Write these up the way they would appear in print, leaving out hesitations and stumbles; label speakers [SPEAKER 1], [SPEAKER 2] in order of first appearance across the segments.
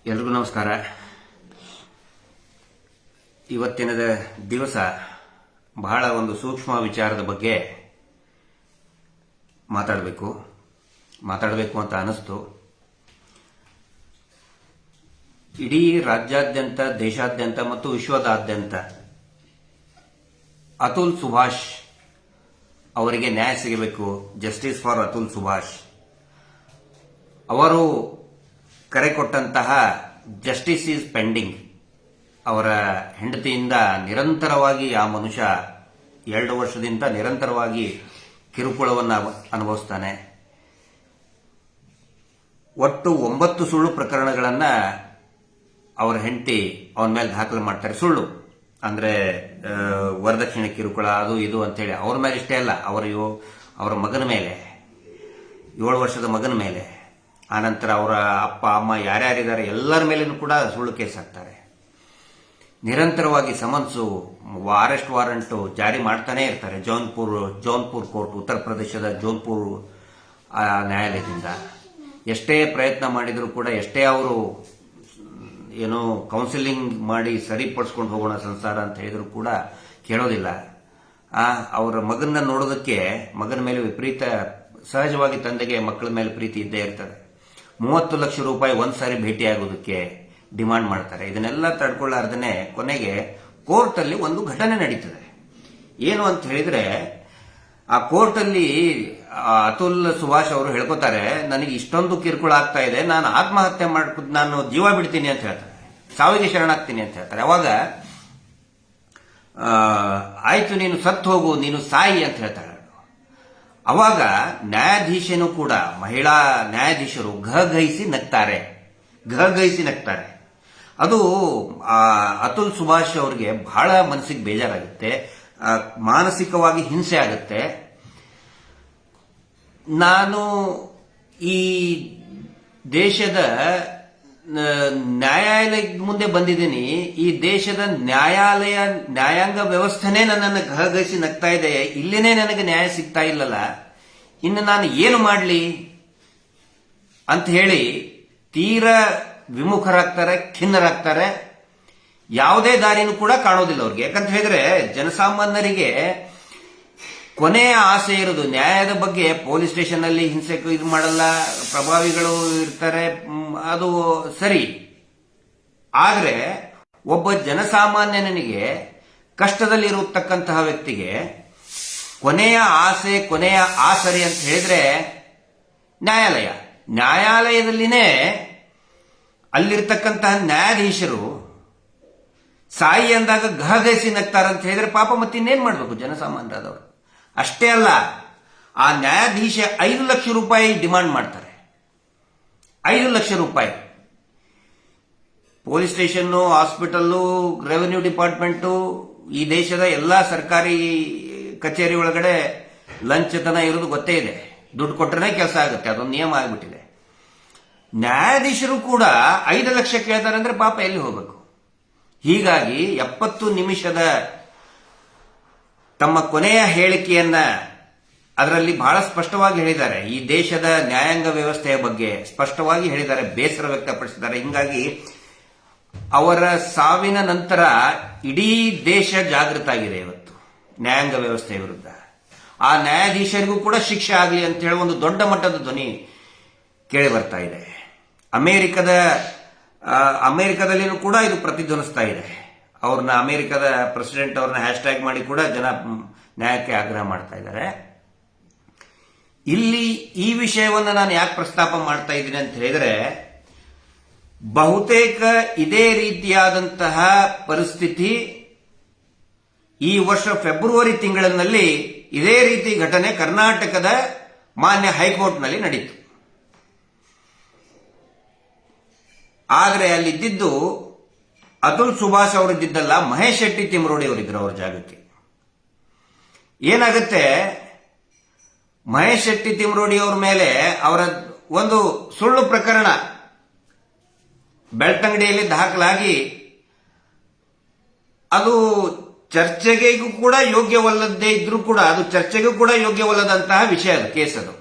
[SPEAKER 1] ಎಲ್ರಿಗೂ ನಮಸ್ಕಾರ. ಇವತ್ತಿನ ದಿವಸ ಬಹಳ ಒಂದು ಸೂಕ್ಷ್ಮ ವಿಚಾರದ ಬಗ್ಗೆ ಮಾತಾಡಬೇಕು ಅಂತ ಅನಿಸ್ತು. ಇಡೀ ರಾಜ್ಯಾದ್ಯಂತ, ದೇಶಾದ್ಯಂತ ಮತ್ತು ವಿಶ್ವದಾದ್ಯಂತ ಅತುಲ್ ಸುಭಾಷ್ ಅವರಿಗೆ ನ್ಯಾಯ ಸಿಗಬೇಕು, ಜಸ್ಟಿಸ್ ಫಾರ್ ಅತುಲ್ ಸುಭಾಷ್. ಅವರು ಕರೆ ಕೊಟ್ಟಂತಹ ಜಸ್ಟಿಸ್ ಈಸ್ ಪೆಂಡಿಂಗ್. ಅವರ ಹೆಂಡತಿಯಿಂದ ನಿರಂತರವಾಗಿ ಆ ಮನುಷ್ಯ 2 ವರ್ಷದಿಂದ ನಿರಂತರವಾಗಿ ಕಿರುಕುಳವನ್ನು ಅನುಭವಿಸ್ತಾನೆ. ಒಟ್ಟು 9 ಸುಳ್ಳು ಪ್ರಕರಣಗಳನ್ನು ಅವರ ಹೆಂಡತಿ ಅವನ ಮೇಲೆ ದಾಖಲು ಮಾಡ್ತಾರೆ. ಸುಳ್ಳು ಅಂದ್ರೆ ವರದಕ್ಷಿಣೆ ಕಿರುಕುಳ, ಅದು ಇದು ಅಂತೇಳಿ ಅವ್ರ ಮೇಲೆ ಇಷ್ಟೇ ಅಲ್ಲ, ಅವರ ಮಗನ ಮೇಲೆ, 7 ವರ್ಷದ ಮಗನ ಮೇಲೆ, ಆನಂತರ ಅವರ ಅಪ್ಪ ಅಮ್ಮ ಯಾರ್ಯಾರಿದ್ದಾರೆ ಎಲ್ಲರ ಮೇಲೂ ಕೂಡ ಸುಳ್ಳು ಕೇಸ್ ಹಾಕ್ತಾರೆ. ನಿರಂತರವಾಗಿ ಸಮನ್ಸು, ಅರೆಸ್ಟ್ ವಾರೆಂಟು ಜಾರಿ ಮಾಡ್ತಾನೆ ಇರ್ತಾರೆ. ಜೌನ್ಪುರ್ ಕೋರ್ಟ್, ಉತ್ತರ ಪ್ರದೇಶದ ಜೌನ್ಪುರ್ ನ್ಯಾಯಾಲಯದಿಂದ ಎಷ್ಟೇ ಪ್ರಯತ್ನ ಮಾಡಿದರೂ ಕೂಡ, ಎಷ್ಟೇ ಅವರು ಏನೋ ಕೌನ್ಸಿಲಿಂಗ್ ಮಾಡಿ ಸರಿಪಡಿಸ್ಕೊಂಡು ಹೋಗೋಣ ಸಂಸಾರ ಅಂತ ಹೇಳಿದ್ರು ಕೂಡ ಕೇಳೋದಿಲ್ಲ. ಅವರ ಮಗನ ನೋಡೋದಕ್ಕೆ, ಮಗನ ಮೇಲೆ ವಿಪರೀತ, ಸಹಜವಾಗಿ ತಂದೆಗೆ ಮಕ್ಕಳ ಮೇಲೆ ಪ್ರೀತಿ ಇದ್ದೇ ಇರ್ತದೆ. 30 ಲಕ್ಷ ರೂಪಾಯಿ ಒಂದ್ಸಾರಿ ಭೇಟಿಯಾಗೋದಕ್ಕೆ ಡಿಮಾಂಡ್ ಮಾಡ್ತಾರೆ. ಇದನ್ನೆಲ್ಲ ತಡ್ಕೊಳ್ಳಾರ್ದೇ ಕೊನೆಗೆ ಕೋರ್ಟಲ್ಲಿ ಒಂದು ಘಟನೆ ನಡೀತದೆ. ಏನು ಅಂತ ಹೇಳಿದ್ರೆ, ಆ ಕೋರ್ಟಲ್ಲಿ ಅತುಲ್ ಸುಭಾಷ್ ಅವರು ಹೇಳ್ಕೊತಾರೆ, ನನಗೆ ಇಷ್ಟೊಂದು ಕಿರುಕುಳ ಆಗ್ತಾ ಇದೆ, ನಾನು ಆತ್ಮಹತ್ಯೆ ನಾನು ಜೀವ ಬಿಡ್ತೀನಿ ಅಂತ ಹೇಳ್ತಾರೆ, ಸಾವಿಗೆ ಶರಣಾಗ್ತೀನಿ ಅಂತ ಹೇಳ್ತಾರೆ. ಅವಾಗ ಆಯ್ತು ನೀನು ಸತ್ತು ಹೋಗು, ನೀನು ಸಾಯಿ ಅಂತ ಹೇಳ್ತಾಳೆ. ಅವಾಗ ನ್ಯಾಯಾಧೀಶನು ಕೂಡ, ಮಹಿಳಾ ನ್ಯಾಯಾಧೀಶರು ಘಘೈಸಿ ನಗ್ತಾರೆ. ಅದು ಅತುಲ್ ಸುಭಾಷ್ ಅವರಿಗೆ ಬಹಳ ಮನಸ್ಸಿಗೆ ಬೇಜಾರಾಗುತ್ತೆ, ಮಾನಸಿಕವಾಗಿ ಹಿಂಸೆ ಆಗುತ್ತೆ. ನಾನು ಈ ದೇಶದ ನ್ಯಾಯಾಲಯದ ಮುಂದೆ ಬಂದಿದ್ದೀನಿ, ಈ ದೇಶದ ನ್ಯಾಯಾಂಗ ವ್ಯವಸ್ಥೆನೇ ನನ್ನನ್ನು ಘಘೈಸಿ ನಗ್ತಾ ಇದೆ, ಇಲ್ಲೇನೇ ನನಗೆ ನ್ಯಾಯ ಸಿಗ್ತಾ ಇಲ್ಲಲ್ಲ, ಇನ್ನು ನಾನು ಏನು ಮಾಡಲಿ ಅಂತ ಹೇಳಿ ತೀರಾ ವಿಮುಖರಾಗ್ತಾರೆ, ಖಿನ್ನರಾಗ್ತಾರೆ. ಯಾವುದೇ ದಾರಿನೂ ಕೂಡ ಕಾಣೋದಿಲ್ಲ ಅವ್ರಿಗೆ. ಯಾಕಂತ ಹೇಳಿದ್ರೆ ಜನಸಾಮಾನ್ಯರಿಗೆ ಕೊನೆಯ ಆಸೆ ಇರೋದು ನ್ಯಾಯದ ಬಗ್ಗೆ. ಪೊಲೀಸ್ ಸ್ಟೇಷನ್ ಅಲ್ಲಿ ಹಿಂಸೆ ಇದು ಮಾಡಲ್ಲ, ಪ್ರಭಾವಿಗಳು ಇರ್ತಾರೆ, ಅದು ಸರಿ. ಆದ್ರೆ ಒಬ್ಬ ಜನಸಾಮಾನ್ಯನಿಗೆ, ಕಷ್ಟದಲ್ಲಿರತಕ್ಕಂತಹ ವ್ಯಕ್ತಿಗೆ ಕೊನೆಯ ಆಸೆ, ಕೊನೆಯ ಆಸರೆ ಅಂತ ಹೇಳಿದ್ರೆ ನ್ಯಾಯಾಲಯದಲ್ಲಿನೇ ಅಲ್ಲಿರ್ತಕ್ಕಂತಹ ನ್ಯಾಯಾಧೀಶರು ಸಾಯಿ ಅಂದಾಗ ಘಘೈಸಿ ನಗ್ತಾರಂತ ಹೇಳಿದ್ರೆ ಪಾಪ ಮತ್ತಿನ್ನೇನ್ ಮಾಡ್ಬೇಕು ಜನಸಾಮಾನ್ಯರಾದವರು. ಅಷ್ಟೇ ಅಲ್ಲ, ಆ ನ್ಯಾಯಾಧೀಶ 5 ಲಕ್ಷ ರೂಪಾಯಿ ಡಿಮಾಂಡ್ ಮಾಡ್ತಾರೆ. 5 ಲಕ್ಷ ರೂಪಾಯಿ. Police station, hospital, revenue department, ಈ ದೇಶದ ಎಲ್ಲಾ ಸರ್ಕಾರಿ ಕಚೇರಿ ಒಳಗಡೆ ಲಂಚತನ ಇರೋದು ಗೊತ್ತೇ ಇದೆ. ದುಡ್ಡು ಕೊಟ್ಟರೆ ಕೆಲಸ ಆಗುತ್ತೆ, ಅದೊಂದು ನಿಯಮ ಆಗಿಬಿಟ್ಟಿದೆ. ನ್ಯಾಯಾಧೀಶರು ಕೂಡ 5 ಲಕ್ಷ ಕೇಳ್ತಾರೆ ಅಂದ್ರೆ ಪಾಪ ಎಲ್ಲಿ ಹೋಗಬೇಕು. ಹೀಗಾಗಿ 70 ನಿಮಿಷದ ತಮ್ಮ ಕೊನೆಯ ಹೇಳಿಕೆಯನ್ನ ಅದರಲ್ಲಿ ಬಹಳ ಸ್ಪಷ್ಟವಾಗಿ ಹೇಳಿದ್ದಾರೆ. ಈ ದೇಶದ ನ್ಯಾಯಾಂಗ ವ್ಯವಸ್ಥೆಯ ಬಗ್ಗೆ ಸ್ಪಷ್ಟವಾಗಿ ಹೇಳಿದ್ದಾರೆ, ಬೇಸರ ವ್ಯಕ್ತಪಡಿಸಿದ್ದಾರೆ. ಹಿಂಗಾಗಿ ಅವರ ಸಾವಿನ ನಂತರ ಇಡೀ ದೇಶ ಜಾಗೃತ ಆಗಿದೆ ಇವತ್ತು ನ್ಯಾಯಾಂಗ ವ್ಯವಸ್ಥೆಯ ವಿರುದ್ಧ. ಆ ನ್ಯಾಯಾಧೀಶರಿಗೂ ಕೂಡ ಶಿಕ್ಷೆ ಆಗಲಿ ಅಂತ ಹೇಳಿ ಒಂದು ದೊಡ್ಡ ಮಟ್ಟದ ಧ್ವನಿ ಕೇಳಿ ಬರ್ತಾ ಇದೆ. ಅಮೆರಿಕದಲ್ಲಿನೂ ಕೂಡ ಇದು ಪ್ರತಿಧ್ವನಿಸ್ತಾ ಇದೆ. ಅಮೆರಿಕದ ಪ್ರೆಸಿಡೆಂಟ್ ಅವ್ರನ್ನ ಹ್ಯಾಶ್ಟ್ಯಾಗ್ ಮಾಡಿ ಕೂಡ ಜನ ನ್ಯಾಯಕ್ಕೆ ಆಗ್ರಹ ಮಾಡ್ತಾ ಇದ್ದಾರೆ. ಇಲ್ಲಿ ಈ ವಿಷಯವನ್ನು ನಾನು ಯಾಕೆ ಪ್ರಸ್ತಾಪ ಮಾಡ್ತಾ ಇದ್ದೀನಿ ಅಂತ ಹೇಳಿದ್ರೆ, ಬಹುತೇಕ ಇದೇ ರೀತಿಯಾದಂತಹ ಪರಿಸ್ಥಿತಿ ಈ ವರ್ಷ ಫೆಬ್ರವರಿ ತಿಂಗಳಿನಲ್ಲಿ ಇದೇ ರೀತಿ ಘಟನೆ ಕರ್ನಾಟಕದ ಮಾನ್ಯ ಹೈಕೋರ್ಟ್ನಲ್ಲಿ ನಡೀತು. ಆದರೆ ಅಲ್ಲಿದ್ದು ಅತುಲ್ ಸುಭಾಷ್ ಅವರಿದ್ದಲ್ಲ, ಮಹೇಶ್ ಶೆಟ್ಟಿ ತಿಮ್ರೋಡಿ ಅವರಿದ್ರು ಅವ್ರ ಜಾಗಕ್ಕೆ. ಏನಾಗುತ್ತೆ, ಮಹೇಶ್ ಶೆಟ್ಟಿ ತಿಮ್ರೋಡಿ ಅವ್ರ ಮೇಲೆ ಅವರ ಒಂದು ಸುಳ್ಳು ಪ್ರಕರಣ ಬೆಳ್ತಂಗಡಿಯಲ್ಲಿ ದಾಖಲಾಗಿ ಅದು ಚರ್ಚೆಗೂ ಕೂಡ ಯೋಗ್ಯವಲ್ಲದೇ ಇದ್ರೂ ಕೂಡ, ಅದು ಚರ್ಚೆಗೂ ಕೂಡ ಯೋಗ್ಯವಲ್ಲದಂತಹ ವಿಷಯ, ಅದು ಕೇಸ್. ಅದು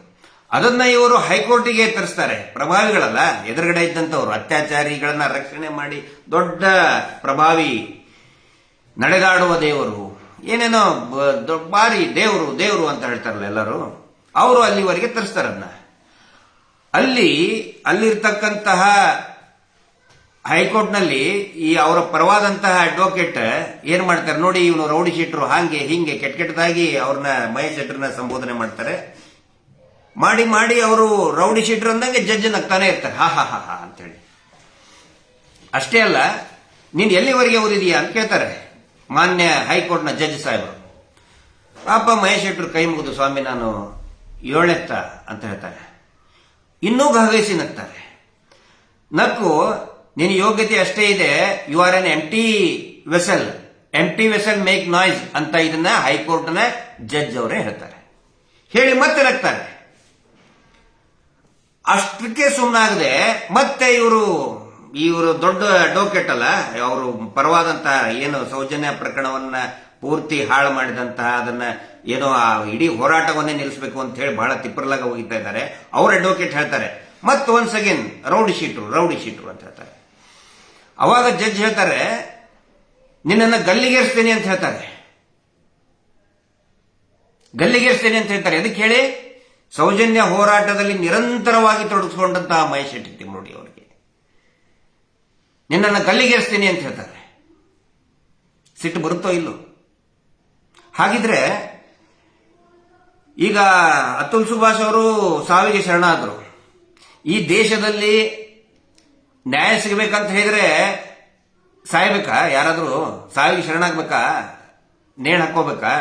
[SPEAKER 1] ಅದನ್ನ ಇವರು ಹೈಕೋರ್ಟಿಗೆ ತರಿಸ್ತಾರೆ. ಪ್ರಭಾವಿಗಳಲ್ಲ, ಎದುರುಗಡೆ ಇದ್ದಂಥವ್ರು ಅತ್ಯಾಚಾರಿಗಳನ್ನ ರಕ್ಷಣೆ ಮಾಡಿ ದೊಡ್ಡ ಪ್ರಭಾವಿ, ನಡೆದಾಡುವ ದೇವರು, ಏನೇನೋ ಬಾರಿ ದೇವರು ದೇವರು ಅಂತ ಹೇಳ್ತಾರಲ್ಲ ಎಲ್ಲರೂ, ಅವರು ಅಲ್ಲಿವರೆಗೆ ತರಿಸ್ತಾರೆ ಅದನ್ನ. ಅಲ್ಲಿರ್ತಕ್ಕಂತಹ ಹೈಕೋರ್ಟ್ನಲ್ಲಿ ಈ ಅವರ ಪರವಾದಂತಹ ಅಡ್ವೊಕೇಟ್ ಏನ್ ಮಾಡ್ತಾರೆ ನೋಡಿ, ಇವನು ರೌಡಿ ಶೀಟ್ರು ಹಾಗೆ ಹಿಂಗೆ ಕೆಟ್ಟದಾಗಿ ಅವ್ರನ್ನ ಮಹೇಶ್ ಶೆಟ್ಟರ್ನ ಸಂಬೋಧನೆ ಮಾಡ್ತಾರೆ. ಮಾಡಿ ಅವರು ರೌಡಿ ಶೀಟ್ರು ಅಂದಂಗೆ ಜಡ್ಜ್ ನಗ್ತಾನೆ ಇರ್ತಾರೆ, ಹಾ ಹಾ ಹಾ ಹಾ ಅಂತೇಳಿ. ಅಷ್ಟೇ ಅಲ್ಲ, ನೀನ್ ಎಲ್ಲಿವರೆಗೆ ಓದಿದೀಯಾ ಅಂತ ಕೇಳ್ತಾರೆ ಮಾನ್ಯ ಹೈಕೋರ್ಟ್ನ ಜಡ್ಜ್ ಸಾಹೇಬರು. ಪಾಪ ಮಹೇಶ್ ಶೆಟ್ಟರು ಕೈ ಮುಗಿದು, ಸ್ವಾಮಿ ನಾನು 7ನೇತ್ತ ಅಂತ ಹೇಳ್ತಾರೆ. ಇನ್ನೂ ಭಾಗವಹಿಸಿ ನಗ್ತಾರೆ. ನಕ್ಕು, ನಿನ್ನ ಯೋಗ್ಯತೆ ಅಷ್ಟೇ ಇದೆ, you are an empty vessel make noise ಅಂತ ಇದನ್ನ ಹೈಕೋರ್ಟ್ನ ಜಡ್ಜ್ ಅವರೇ ಹೇಳ್ತಾರೆ. ಹೇಳಿ ಮತ್ತೆ ನಗ್ತಾರೆ. ಅಷ್ಟಕ್ಕೆ ಸುಮ್ಮನಾಗದೆ ಮತ್ತೆ ಇವರು ದೊಡ್ಡ ಅಡ್ವೊಕೇಟ್ ಅಲ್ಲ, ಅವರು ಪರವಾದಂತಹ ಏನು ಸೌಜನ್ಯ ಪ್ರಕರಣವನ್ನ ಪೂರ್ತಿ ಹಾಳು ಮಾಡಿದಂತಹ, ಅದನ್ನ ಏನೋ ಆ ಇಡೀ ಹೋರಾಟವನ್ನೇ ನಿಲ್ಲಿಸಬೇಕು ಅಂತ ಹೇಳಿ ಬಹಳ ತಿಪ್ಪರ್ಲಾಗ ಹೋಗಿತಾ ಇದ್ದಾರೆ. ಅವ್ರ ಅಡ್ವೊಕೇಟ್ ಹೇಳ್ತಾರೆ ಮತ್ತೆ ಒನ್ಸ್ ಅಗೇನ್ ರೌಡಿ ಶೀಟ್ರು ಅಂತ ಹೇಳ್ತಾರೆ. ಅವಾಗ ಜಡ್ಜ್ ಹೇಳ್ತಾರೆ, ನಿನ್ನನ್ನು ಗಲ್ಲಿಗೇರಿಸ್ತೇನೆ ಅಂತ ಹೇಳ್ತಾರೆ. ಅದಕ್ಕೆ ಹೇಳಿ, ಸೌಜನ್ಯ ಹೋರಾಟದಲ್ಲಿ ನಿರಂತರವಾಗಿ ತೊಡಗಿಸಿಕೊಂಡಂತಹ ಮಹೇಶ್ ಶೆಟ್ಟಿ ತಿಮ್ಮರೋಡಿ ಅವರಿಗೆ ನಿನ್ನನ್ನು ಗಲ್ಲಿಗೇರಿಸ್ತೀನಿ ಅಂತ ಹೇಳ್ತಾರೆ. ಸಿಟ್ಟು ಬರುತ್ತೋ ಇಲ್ಲೋ? ಹಾಗಿದ್ರೆ ಈಗ ಅತುಲ್ ಸುಭಾಷ್ ಅವರು ಸಾವಿಗೆ ಶರಣಾದರು. ಈ ದೇಶದಲ್ಲಿ ನ್ಯಾಯ ಸಿಗಬೇಕಂತ ಹೇಳಿದ್ರೆ ಸಾಯ್ಬೇಕಾ? ಯಾರಾದ್ರೂ ಸಾವಿಗೆ ಶರಣಾಗ್ಬೇಕಾ? ನೇಣು ಹಾಕೋಬೇಕಾ?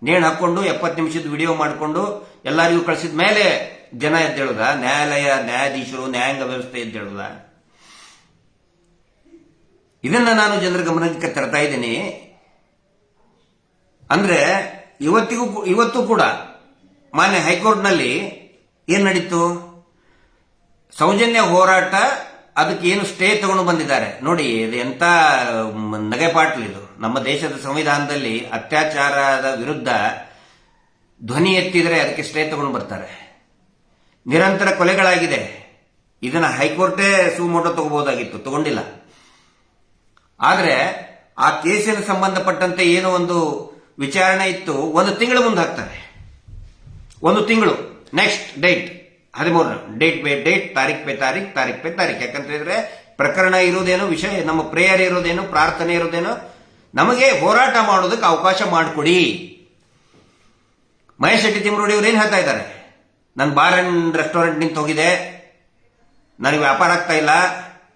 [SPEAKER 1] ನೇಣು ಹಾಕೊಂಡು 70 ನಿಮಿಷದ ವಿಡಿಯೋ ಮಾಡಿಕೊಂಡು ಎಲ್ಲರಿಗೂ ಕಳಿಸಿದ ಮೇಲೆ ಜನ ಎದ್ದೇಳುದ? ನ್ಯಾಯಾಧೀಶರು, ನ್ಯಾಯಾಂಗ ವ್ಯವಸ್ಥೆ ಎದ್ದೇಳುದ? ಇದನ್ನ ನಾನು ಜನರ ಗಮನಕ್ಕೆ ತರ್ತಾ ಇದ್ದೀನಿ. ಅಂದ್ರೆ ಇವತ್ತು ಕೂಡ ಮಾನ್ಯ ಹೈಕೋರ್ಟ್ನಲ್ಲಿ ಏನ್ ನಡೀತು? ಸೌಜನ್ಯ ಹೋರಾಟ, ಅದಕ್ಕೆ ಏನು ಸ್ಟೇ ತಗೊಂಡು ಬಂದಿದ್ದಾರೆ ನೋಡಿ. ಇದು ಎಂತ ನಗೆಪಾಟ್ಲು ಇದು. ನಮ್ಮ ದೇಶದ ಸಂವಿಧಾನದಲ್ಲಿ ಅತ್ಯಾಚಾರದ ವಿರುದ್ಧ ಧ್ವನಿ ಎತ್ತಿದರೆ ಅದಕ್ಕೆ ಸ್ಟೇ ತಗೊಂಡು ಬರ್ತಾರೆ. ನಿರಂತರ ಕೊಲೆಗಳಾಗಿದೆ. ಇದನ್ನ ಹೈಕೋರ್ಟೇ ಸುಮೋಟೋ ತಗೋಬಹುದಾಗಿತ್ತು, ತಗೊಂಡಿಲ್ಲ. ಆದ್ರೆ ಆ ಕೇಸಿನ ಸಂಬಂಧಪಟ್ಟಂತೆ ಏನೋ ಒಂದು ವಿಚಾರಣೆ ಇತ್ತು, 1 ತಿಂಗಳು ಮುಂದೆ ಹಾಕ್ತಾರೆ. 1 ತಿಂಗಳು, next date 13, date by date, ತಾರೀಖ್ ಪೇ ತಾರೀಖ್. ಯಾಕಂತ ಹೇಳಿದ್ರೆ ಪ್ರಕರಣ ಇರೋದೇನೋ, ವಿಷಯ ನಮ್ಮ ಪ್ರೇಯರ್ ಇರೋದೇನೋ, ಪ್ರಾರ್ಥನೆ ಇರೋದೇನೋ, ನಮಗೆ ಹೋರಾಟ ಮಾಡೋದಕ್ಕೆ ಅವಕಾಶ ಮಾಡಿಕೊಡಿ. ಮಹೇಶ್ ಶೆಟ್ಟಿ ತಿಮ್ಮರೋಡಿ ಅವರು ಏನ್ ಹೇಳ್ತಾ ಇದ್ದಾರೆ? ನನ್ನ ಬಾರ್ ಅಂಡ್ ರೆಸ್ಟೋರೆಂಟ್ ನಿಂತು ಹೋಗಿದೆ, ನನಗೆ ವ್ಯಾಪಾರ ಆಗ್ತಾ ಇಲ್ಲ,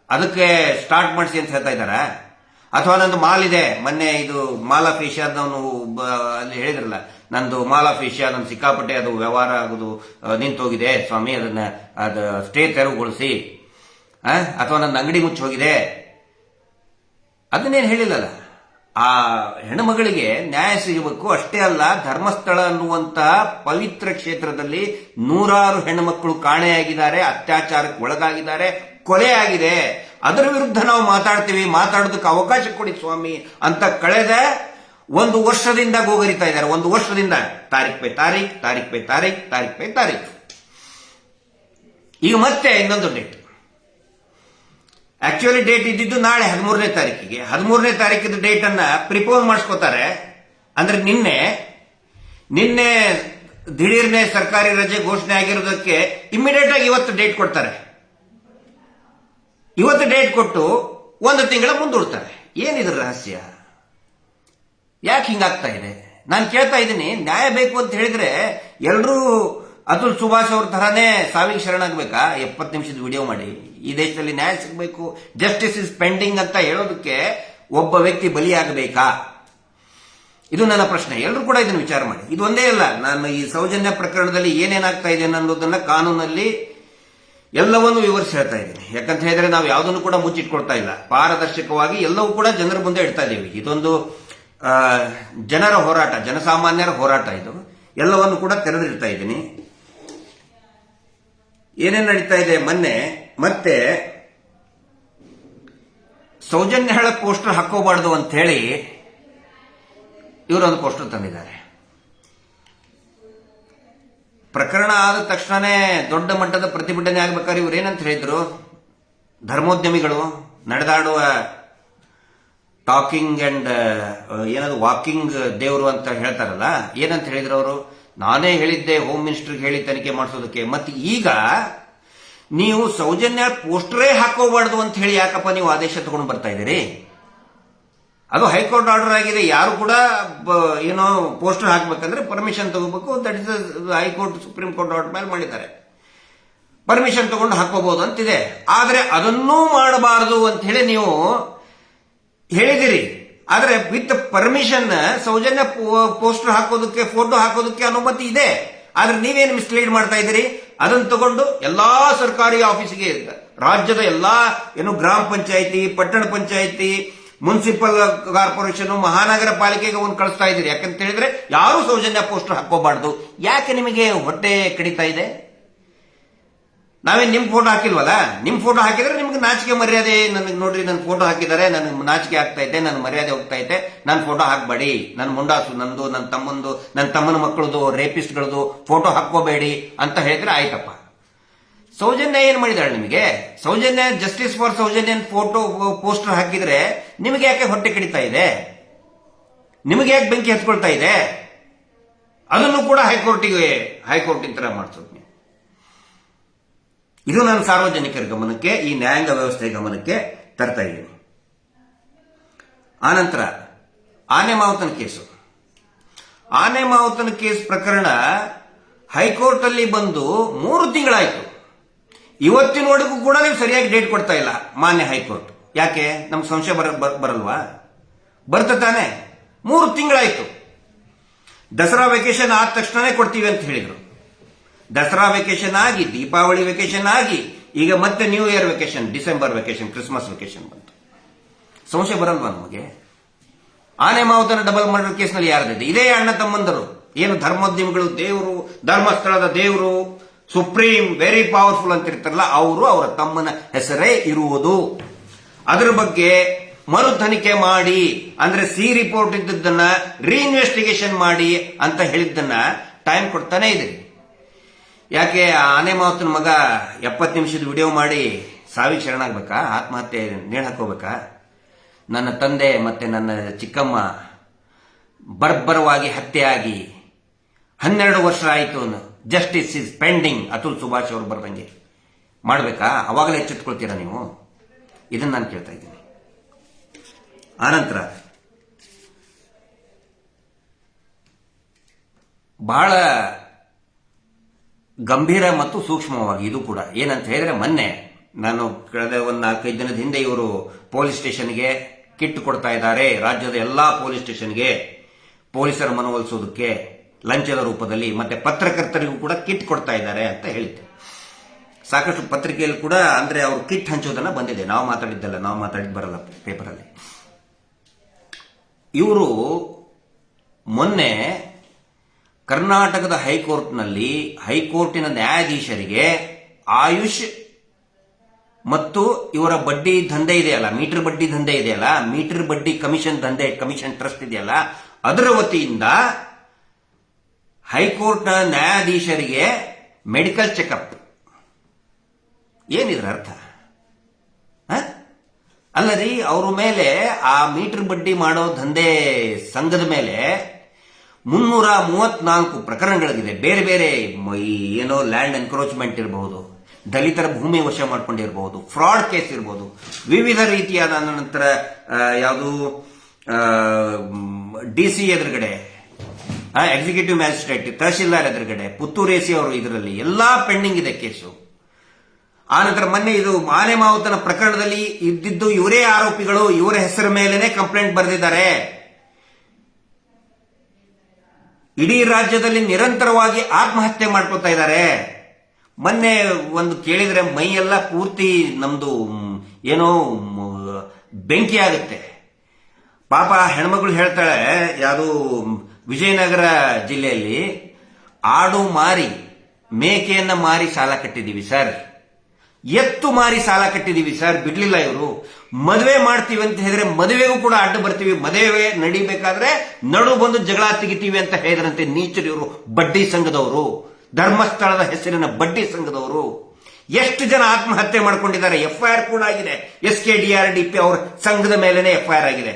[SPEAKER 1] ಅದಕ್ಕೆ ಸ್ಟಾರ್ಟ್ ಮಾಡಿಸಿ ಅಂತ ಹೇಳ್ತಾ ಇದ್ದಾರಾ? ಅಥವಾ ನಂದು ಮಾಲ್ ಇದೆ, ಮೊನ್ನೆ ಇದು ಮಾಲ್ ಆಫ್ ಏಷ್ಯಾದವನು ಅಲ್ಲಿ ಹೇಳಿದ್ರಲ್ಲ, ನಂದು ಮಾಲ್ ಆಫ್ ಏಷ್ಯಾ, ನನ್ನ ಸಿಕ್ಕಾಪಟ್ಟೆ ಅದು ವ್ಯವಹಾರ ಆಗೋದು ನಿಂತೋಗಿದೆ ಸ್ವಾಮಿ, ಅದು ಸ್ಟೇ ತೆರವುಗೊಳಿಸಿ. ಅಥವಾ ನನ್ನ ಅಂಗಡಿ ಮುಚ್ಚಿ ಹೋಗಿದೆ, ಅದನ್ನೇನು ಹೇಳಿಲ್ಲಲ್ಲ. ಆ ಹೆಣ್ಣುಮಗಳಿಗೆ ನ್ಯಾಯ ಸಿಗಬೇಕು. ಅಷ್ಟೇ ಅಲ್ಲ, ಧರ್ಮಸ್ಥಳ ಅನ್ನುವಂತಹ ಪವಿತ್ರ ಕ್ಷೇತ್ರದಲ್ಲಿ 100 ಹೆಣ್ಣುಮಕ್ಕಳು ಕಾಣೆಯಾಗಿದ್ದಾರೆ, ಅತ್ಯಾಚಾರಕ್ಕೆ ಒಳಗಾಗಿದ್ದಾರೆ, ಕೊಲೆ ಆಗಿದೆ. ಅದರ ವಿರುದ್ಧ ನಾವು ಮಾತಾಡೋದಕ್ಕೆ ಅವಕಾಶ ಕೊಡಿ ಸ್ವಾಮಿ ಅಂತ ಕಳೆದ 1 ವರ್ಷದಿಂದ ಗೋಗರಿತಾ ಇದ್ದಾರೆ. 1 ವರ್ಷದಿಂದ ತಾರೀಖ್ ಪೇ ತಾರೀಖ್. ಈಗ ಮತ್ತೆ ಇನ್ನೊಂದು ಡೇಟ್. ಆಕ್ಚುಲಿ ಡೇಟ್ ಇದ್ದಿದ್ದು ನಾಳೆ 13ನೇ ತಾರೀಕಿಗೆ. 13ನೇ ತಾರೀಕಿದ ಡೇಟ್ ಅನ್ನ ಪ್ರಿಪೋನ್ ಮಾಡಿಸ್ಕೋತಾರೆ. ಅಂದ್ರೆ ನಿನ್ನೆ ದಿಢೀರ್ನೆ ಸರ್ಕಾರಿ ರಜೆ ಘೋಷಣೆ ಆಗಿರೋದಕ್ಕೆ ಇಮಿಡಿಯೇಟ್ ಆಗಿ ಇವತ್ತು ಡೇಟ್ ಕೊಡ್ತಾರೆ. ಇವತ್ತು ಡೇಟ್ ಕೊಟ್ಟು 1 ತಿಂಗಳ ಮುಂದೂಡ್ತಾರೆ. ಏನಿದ್ರ ರಹಸ್ಯ? ಯಾಕೆ ಹಿಂಗಾಗ್ತಾ ಇದೆ? ನಾನು ಕೇಳ್ತಾ ಇದ್ದೀನಿ. ನ್ಯಾಯ ಬೇಕು ಅಂತ ಹೇಳಿದ್ರೆ ಎಲ್ಲರೂ ಅತುಲ್ ಸುಭಾಷ್ ಅವ್ರ ತರಾನೇ ಸಾವಿಗೆ ಶರಣಾಗಬೇಕಾ? 70 ನಿಮಿಷದ ವಿಡಿಯೋ ಮಾಡಿ ಈ ದೇಶದಲ್ಲಿ ನ್ಯಾಯ ಸಿಗಬೇಕು, ಜಸ್ಟಿಸ್ ಇಸ್ ಪೆಂಡಿಂಗ್ ಅಂತ ಹೇಳೋದಕ್ಕೆ ಒಬ್ಬ ವ್ಯಕ್ತಿ ಬಲಿಯಾಗಬೇಕಾ? ಇದು ನನ್ನ ಪ್ರಶ್ನೆ. ಎಲ್ಲರೂ ಕೂಡ ಇದನ್ನು ವಿಚಾರ ಮಾಡಿ. ಇದು ಒಂದೇ ಅಲ್ಲ, ನಾನು ಈ ಸೌಜನ್ಯ ಪ್ರಕರಣದಲ್ಲಿ ಏನೇನಾಗ್ತಾ ಇದೆ ಅನ್ನೋದನ್ನ ಕಾನೂನಲ್ಲಿ ಎಲ್ಲವನ್ನೂ ವಿವರಿಸಿ ಹೇಳ್ತಾ ಇದ್ದೀನಿ. ಯಾಕಂತ ಹೇಳಿದ್ರೆ ನಾವು ಯಾವುದನ್ನು ಕೂಡ ಮುಚ್ಚಿಟ್ಕೊಳ್ತಾ ಇಲ್ಲ. ಪಾರದರ್ಶಕವಾಗಿ ಎಲ್ಲವೂ ಕೂಡ ಜನರ ಮುಂದೆ ಇಡ್ತಾ ಇದ್ದೀವಿ. ಇದೊಂದು ಜನರ ಹೋರಾಟ, ಜನಸಾಮಾನ್ಯರ ಹೋರಾಟ. ಇದು ಎಲ್ಲವನ್ನು ಕೂಡ ತೆರೆದಿಡ್ತಾ ಇದ್ದೀನಿ. ಏನೇನು ನಡೀತಾ ಇದೆ? ಮೊನ್ನೆ ಮತ್ತೆ ಸೌಜನ್ಯಳ ಪೋಸ್ಟರ್ ಹಾಕೋಬಾರ್ದು ಅಂತ ಹೇಳಿ ಇವರೊಂದು ಪೋಸ್ಟರ್ ತಂದಿದ್ದಾರೆ. ಪ್ರಕರಣ ಪ್ರಕರಣ ಆದ ತಕ್ಷಣನೇ ದೊಡ್ಡ ಮಟ್ಟದ ಪ್ರತಿಭಟನೆ ಆಗ್ಬೇಕಾದ್ರೆ ಇವ್ರು ಏನಂತ ಹೇಳಿದ್ರು, ಧರ್ಮೋದ್ಯಮಿಗಳು ನಡೆದಾಡುವ ಟಾಕಿಂಗ್ ಅಂಡ್ ಏನದು ವಾಕಿಂಗ್ ದೇವರು ಅಂತ ಹೇಳ್ತಾರಲ್ಲ, ಏನಂತ ಹೇಳಿದ್ರು ಅವರು, ನಾನೇ ಹೇಳಿದ್ದೆ ಹೋಮ್ ಮಿನಿಸ್ಟರ್ಗೆ ಹೇಳಿ ತನಿಖೆ ಮಾಡಿಸೋದಕ್ಕೆ, ಮತ್ತೆ ಈಗ ನೀವು ಸೌಜನ್ಯ ಪೋಸ್ಟರೇ ಹಾಕೋಬಾರ್ದು ಅಂತ ಹೇಳಿ ಯಾಕಪ್ಪ ನೀವು ಆದೇಶ ತಗೊಂಡು ಬರ್ತಾ ಇದ್ದೀರಿ? ಅದು ಹೈಕೋರ್ಟ್ ಆರ್ಡರ್ ಆಗಿದೆ, ಯಾರು ಕೂಡ ಏನೋ ಪೋಸ್ಟರ್ ಹಾಕ್ಬೇಕಂದ್ರೆ ಪರ್ಮಿಷನ್ ತಗೋಬೇಕು. That is high court supreme court order ಮೇಲೆ ಮಾಡಿದ್ದಾರೆ, ಪರ್ಮಿಷನ್ ತಗೊಂಡು ಹಾಕೋಬಹುದು ಅಂತಿದೆ. ಆದ್ರೆ ಅದನ್ನೂ ಮಾಡಬಾರದು ಅಂತ ಹೇಳಿ ನೀವು ಹೇಳಿದಿರಿ. ಆದ್ರೆ ವಿತ್ ಪರ್ಮಿಷನ್ ಸೌಜನ್ಯ ಪೋಸ್ಟರ್ ಹಾಕೋದಕ್ಕೆ, ಫೋಟೋ ಹಾಕೋದಕ್ಕೆ ಅನುಮತಿ ಇದೆ. ಆದ್ರೆ ನೀವೇನು ಮಿಸ್ಲೀಡ್ ಮಾಡ್ತಾ ಇದ್ದೀರಿ? ಅದನ್ನು ತಗೊಂಡು ಎಲ್ಲಾ ಸರ್ಕಾರಿ ಆಫೀಸಿಗೆ, ರಾಜ್ಯದ ಎಲ್ಲಾ ಏನು ಗ್ರಾಮ ಪಂಚಾಯಿತಿ, ಪಟ್ಟಣ ಪಂಚಾಯಿತಿ, ಮುನ್ಸಿಪಲ್ ಕಾರ್ಪೊರೇಷನ್, ಮಹಾನಗರ ಪಾಲಿಕೆಗೆ ಒಂದು ಕಳಿಸ್ತಾ ಇದ್ದೀರಿ. ಯಾಕಂತ ಹೇಳಿದ್ರೆ ಯಾರು ಸೌಜನ್ಯ ಪೋಸ್ಟರ್ ಹಾಕೋಬಾರ್ದು. ಯಾಕೆ ನಿಮಗೆ ಹೊಟ್ಟೆ ಕಡಿತಾ ಇದೆ? ನಾವೇನ್ ನಿಮ್ ಫೋಟೋ ಹಾಕಿಲ್ವಲ್ಲ? ನಿಮ್ ಫೋಟೋ ಹಾಕಿದ್ರೆ ನಿಮ್ಗೆ ನಾಚಿಕೆ ಮರ್ಯಾದೆ, ನನಗೆ ನೋಡ್ರಿ ನನ್ನ ಫೋಟೋ ಹಾಕಿದ್ದಾರೆ, ನನಗೆ ನಾಚಿಕೆ ಆಗ್ತಾ ಇದೆ, ನನ್ನ ಮರ್ಯಾದೆ ಹೋಗ್ತಾ ಇದೆ, ನನ್ನ ಫೋಟೋ ಹಾಕಬೇಡಿ, ನನ್ನ ಮುಂಡಾಸು ನಂದು, ನನ್ನ ತಮ್ಮಂದು, ನನ್ನ ತಮ್ಮನ ಮಕ್ಕಳದು, ರೇಪಿಸ್ಟ್ಗಳದು ಫೋಟೋ ಹಾಕೋಬೇಡಿ ಅಂತ ಹೇಳಿದ್ರೆ ಆಯ್ತಪ್ಪ. ಸೌಜನ್ಯ ಏನ್ ಮಾಡಿದಾಳೆ ನಿಮಗೆ? Soujanya justice for Soujanya photo poster ಹಾಕಿದ್ರೆ ನಿಮಗೆ ಯಾಕೆ ಹೊಟ್ಟೆ ಕಡಿತಾ ಇದೆ? ನಿಮಗೆ ಯಾಕೆ ಬೆಂಕಿ ಹತ್ಕೊಳ್ತಾ ಇದೆ? ಅದನ್ನು ಕೂಡ ಹೈಕೋರ್ಟಿನ ತರ ಮಾಡಿಸೋದು ನೀವು. ಇದು ನಾನು ಸಾರ್ವಜನಿಕರ ಗಮನಕ್ಕೆ, ಈ ನ್ಯಾಯಾಂಗ ವ್ಯವಸ್ಥೆ ಗಮನಕ್ಕೆ ತರ್ತಾ ಇದ್ದೀನಿ. ಆನಂತರ ಆನೆ ಮಾವುತನ ಕೇಸು. ಆನೆ ಮಾವುತನ ಕೇಸ್ ಪ್ರಕರಣ ಹೈಕೋರ್ಟ್ ಅಲ್ಲಿ ಬಂದು 3 ತಿಂಗಳಾಯ್ತು. ಇವತ್ತಿನವರೆಗೂ ಕೂಡ ನೀವು ಸರಿಯಾಗಿ ಡೇಟ್ ಕೊಡ್ತಾ ಇಲ್ಲ ಮಾನ್ಯ ಹೈಕೋರ್ಟ್. ಯಾಕೆ? ನಮ್ಗೆ ಸಂಶಯ ಬರಲ್ವಾ? ಬರ್ತ ತಾನೆ? 3 ತಿಂಗಳಾಯ್ತು. ದಸರಾ ವೆಕೇಶನ್ ಆದ ತಕ್ಷಣನೇ ಕೊಡ್ತೀವಿ ಅಂತ ಹೇಳಿದ್ರು. ದಸರಾ ವೆಕೇಶನ್ ಆಗಿ, ದೀಪಾವಳಿ ವೆಕೇಶನ್ ಆಗಿ, ಈಗ ಮತ್ತೆ new year vacation, December vacation, Christmas vacation ಬಂತು. ಸಂಶಯ ಬರಲ್ವಾ ನಮಗೆ? ಆನೆ ಮಾವುತನ ಡಬಲ್ ಮರ್ಡರ್ ಕೇಸ್ನಲ್ಲಿ ಯಾರದಿದೆ? ಇದೇ ಅಣ್ಣ ತಮ್ಮಂದರು, ಏನು ಧರ್ಮೋದ್ಯಮಿಗಳು, ದೇವರು, ಧರ್ಮಸ್ಥಳದ ದೇವರು, ಸುಪ್ರೀಂ ವೆರಿ ಪವರ್ಫುಲ್ ಅಂತ ಇರ್ತಾರಲ್ಲ, ಅವರು ಅವರ ತಮ್ಮನ ಹೆಸರೇ ಇರುವುದು. ಅದರ ಬಗ್ಗೆ ಮರು ತನಿಖೆ ಮಾಡಿ, ಅಂದ್ರೆ ಸಿ ರಿಪೋರ್ಟ್ ಇದ್ದದ್ದನ್ನ ರೀಇನ್ವೆಸ್ಟಿಗೇಷನ್ ಮಾಡಿ ಅಂತ ಹೇಳಿದ್ದನ್ನ ಟೈಮ್ ಕೊಡ್ತಾನೆ ಇದೆ. ಯಾಕೆ ಆನೆ ಮಾವುತನ ಮಗ 70 ನಿಮಿಷದ ವಿಡಿಯೋ ಮಾಡಿ ಸಾವಿಗೆ ಶರಣಾಗ್ಬೇಕಾ? ಆತ್ಮಹತ್ಯೆ ನೇಣು ಹಾಕೋಬೇಕಾ? ನನ್ನ ತಂದೆ ಮತ್ತೆ ನನ್ನ ಚಿಕ್ಕಮ್ಮ ಬರ್ಬರವಾಗಿ ಹತ್ಯೆಯಾಗಿ 12 ವರ್ಷ ಆಯಿತು, justice is pending, Atul Subhash ಅವರು ಬರ್ದಂಗೆ ಮಾಡ್ಬೇಕಾ? ಅವಾಗಲೇ ಎಚ್ಚೆತ್ಕೊಳ್ತೀರಾ ನೀವು? ಇದನ್ನ ನಾನು ಕೇಳ್ತಾ ಇದ್ದೀನಿ. ಆನಂತರ ಬಹಳ ಗಂಭೀರ ಮತ್ತು ಸೂಕ್ಷ್ಮವಾಗಿ ಇದು ಕೂಡ ಏನಂತ ಹೇಳಿದ್ರೆ, ಮೊನ್ನೆ ನಾನು ಕಳೆದ ಒಂದು 4-5 ದಿನದ ಹಿಂದೆ ಇವರು ಪೊಲೀಸ್ ಸ್ಟೇಷನ್ಗೆ ಕಿಟ್ ಕೊಡ್ತಾ ಇದ್ದಾರೆ. ರಾಜ್ಯದ ಎಲ್ಲಾ ಪೊಲೀಸ್ ಸ್ಟೇಷನ್ಗೆ ಪೊಲೀಸರ ಮನವೊಲಿಸೋದಕ್ಕೆ ಲಂಚದ ರೂಪದಲ್ಲಿ, ಮತ್ತೆ ಪತ್ರಕರ್ತರಿಗೂ ಕೂಡ ಕಿಟ್ ಕೊಡ್ತಾ ಇದ್ದಾರೆ ಅಂತ ಹೇಳಿದ್ದೆ. ಸಾಕಷ್ಟು ಪತ್ರಿಕೆಯಲ್ಲಿ ಕೂಡ ಅಂದ್ರೆ ಅವರು ಕಿಟ್ ಹಂಚೋದನ್ನ ಬಂದಿದೆ. ನಾವು ಮಾತಾಡಿದ್ದಲ್ಲ, ನಾವು ಮಾತಾಡಿದ್ ಬರಲ್ಲ ಪೇಪರಲ್ಲಿ. ಇವರು ಮೊನ್ನೆ ಕರ್ನಾಟಕದ ಹೈಕೋರ್ಟ್ನಲ್ಲಿ ಹೈಕೋರ್ಟಿನ ನ್ಯಾಯಾಧೀಶರಿಗೆ ಆಯುಷ್ ಮತ್ತು ಇವರ ಬಡ್ಡಿ ದಂಧೆ ಇದೆಯಲ್ಲ, ಮೀಟರ್ ಬಡ್ಡಿ ದಂಧೆ ಇದೆಯಲ್ಲ, ಮೀಟರ್ ಬಡ್ಡಿ ಕಮಿಷನ್ ದಂಧೆ, ಕಮಿಷನ್ ಟ್ರಸ್ಟ್ ಇದೆಯಲ್ಲ, ಅದರ ವತಿಯಿಂದ ಹೈಕೋರ್ಟ್ನ ನ್ಯಾಯಾಧೀಶರಿಗೆ ಮೆಡಿಕಲ್ ಚೆಕಪ್. ಏನಿದ್ರ ಅರ್ಥ? ಅಲ್ಲರಿ, ಅವ್ರ ಮೇಲೆ ಆ ಮೀಟರ್ ಬಡ್ಡಿ ಮಾಡೋ ದಂಧೆ ಸಂಘದ ಮೇಲೆ 334 ಪ್ರಕರಣಗಳಿದೆ. ಬೇರೆ ಬೇರೆ ಏನೋ ಲ್ಯಾಂಡ್ ಎನ್ಕ್ರೋಚ್ಮೆಂಟ್ ಇರಬಹುದು, ದಲಿತರ ಭೂಮಿ ವಶ ಮಾಡ್ಕೊಂಡಿರಬಹುದು, ಫ್ರಾಡ್ ಕೇಸ್ ಇರಬಹುದು, ವಿವಿಧ ರೀತಿಯಾದ ನಂತರ ಯಾವುದು DC ಎದುರುಗಡೆ, ಎಕ್ಸಿಕ್ಯೂಟಿವ್ ಮ್ಯಾಜಿಸ್ಟ್ರೇಟ್, ತಹಶೀಲ್ದಾರ್ ಎದುರುಗಡೆ, ಪುತ್ತೂರು AC ಅವರು ಇದರಲ್ಲಿ ಎಲ್ಲಾ ಪೆಂಡಿಂಗ್ ಇದೆ ಕೇಸು. ಆನಂತರ ಮೊನ್ನೆ ಇದು ಆನೆ ಮಾವುತನ ಪ್ರಕರಣದಲ್ಲಿ ಇದ್ದಿದ್ದು ಇವರೇ ಆರೋಪಿಗಳು, ಇವರ ಹೆಸರ ಮೇಲೇನೆ ಕಂಪ್ಲೇಂಟ್ ಬರೆದಿದ್ದಾರೆ. ಇಡೀ ರಾಜ್ಯದಲ್ಲಿ ನಿರಂತರವಾಗಿ ಆತ್ಮಹತ್ಯೆ ಮಾಡ್ಕೊತಾ ಇದ್ದಾರೆ. ಮೊನ್ನೆ ಒಂದು ಕೇಳಿದ್ರೆ ಮೈಯೆಲ್ಲ ಪೂರ್ತಿ ನಮ್ದು ಏನೋ ಬೆಂಕಿ ಆಗುತ್ತೆ. ಪಾಪ ಹೆಣ್ಮಗಳು ಹೇಳ್ತಾಳೆ, ಯಾವುದು ವಿಜಯನಗರ ಜಿಲ್ಲೆಯಲ್ಲಿ ಆಡು ಮಾರಿ, ಮೇಕೆಯನ್ನ ಮಾರಿ ಸಾಲ ಕಟ್ಟಿದೀವಿ ಸರ್, ಎತ್ತು ಮಾರಿ ಸಾಲ ಕಟ್ಟಿದೀವಿ ಸರ್, ಬಿಡ್ಲಿಲ್ಲ ಇವರು. ಮದುವೆ ಮಾಡ್ತೀವಿ ಅಂತ ಹೇಳಿದ್ರೆ ಮದುವೆಗೂ ಕೂಡ ಅಡ್ಡ ಬರ್ತೀವಿ, ಮದುವೆ ನಡಿಬೇಕಾದ್ರೆ ನಡು ಬಂದು ಜಗಳ ತೆಗಿತೀವಿ ಅಂತ ಹೇಳಿದ್ರಂತೆ ನೀಚರು ಇವರು, ಬಡ್ಡಿ ಸಂಘದವರು. ಧರ್ಮಸ್ಥಳದ ಹೆಸರಿನ ಬಡ್ಡಿ ಸಂಘದವರು ಎಷ್ಟು ಜನ ಆತ್ಮಹತ್ಯೆ ಮಾಡಿಕೊಂಡಿದ್ದಾರೆ. ಎಫ್ಐಆರ್ ಕೂಡ ಆಗಿದೆ. SKDRDP ಅವರ ಸಂಘದ ಮೇಲೆನೆ ಎಫ್ಐಆರ್ ಆಗಿದೆ.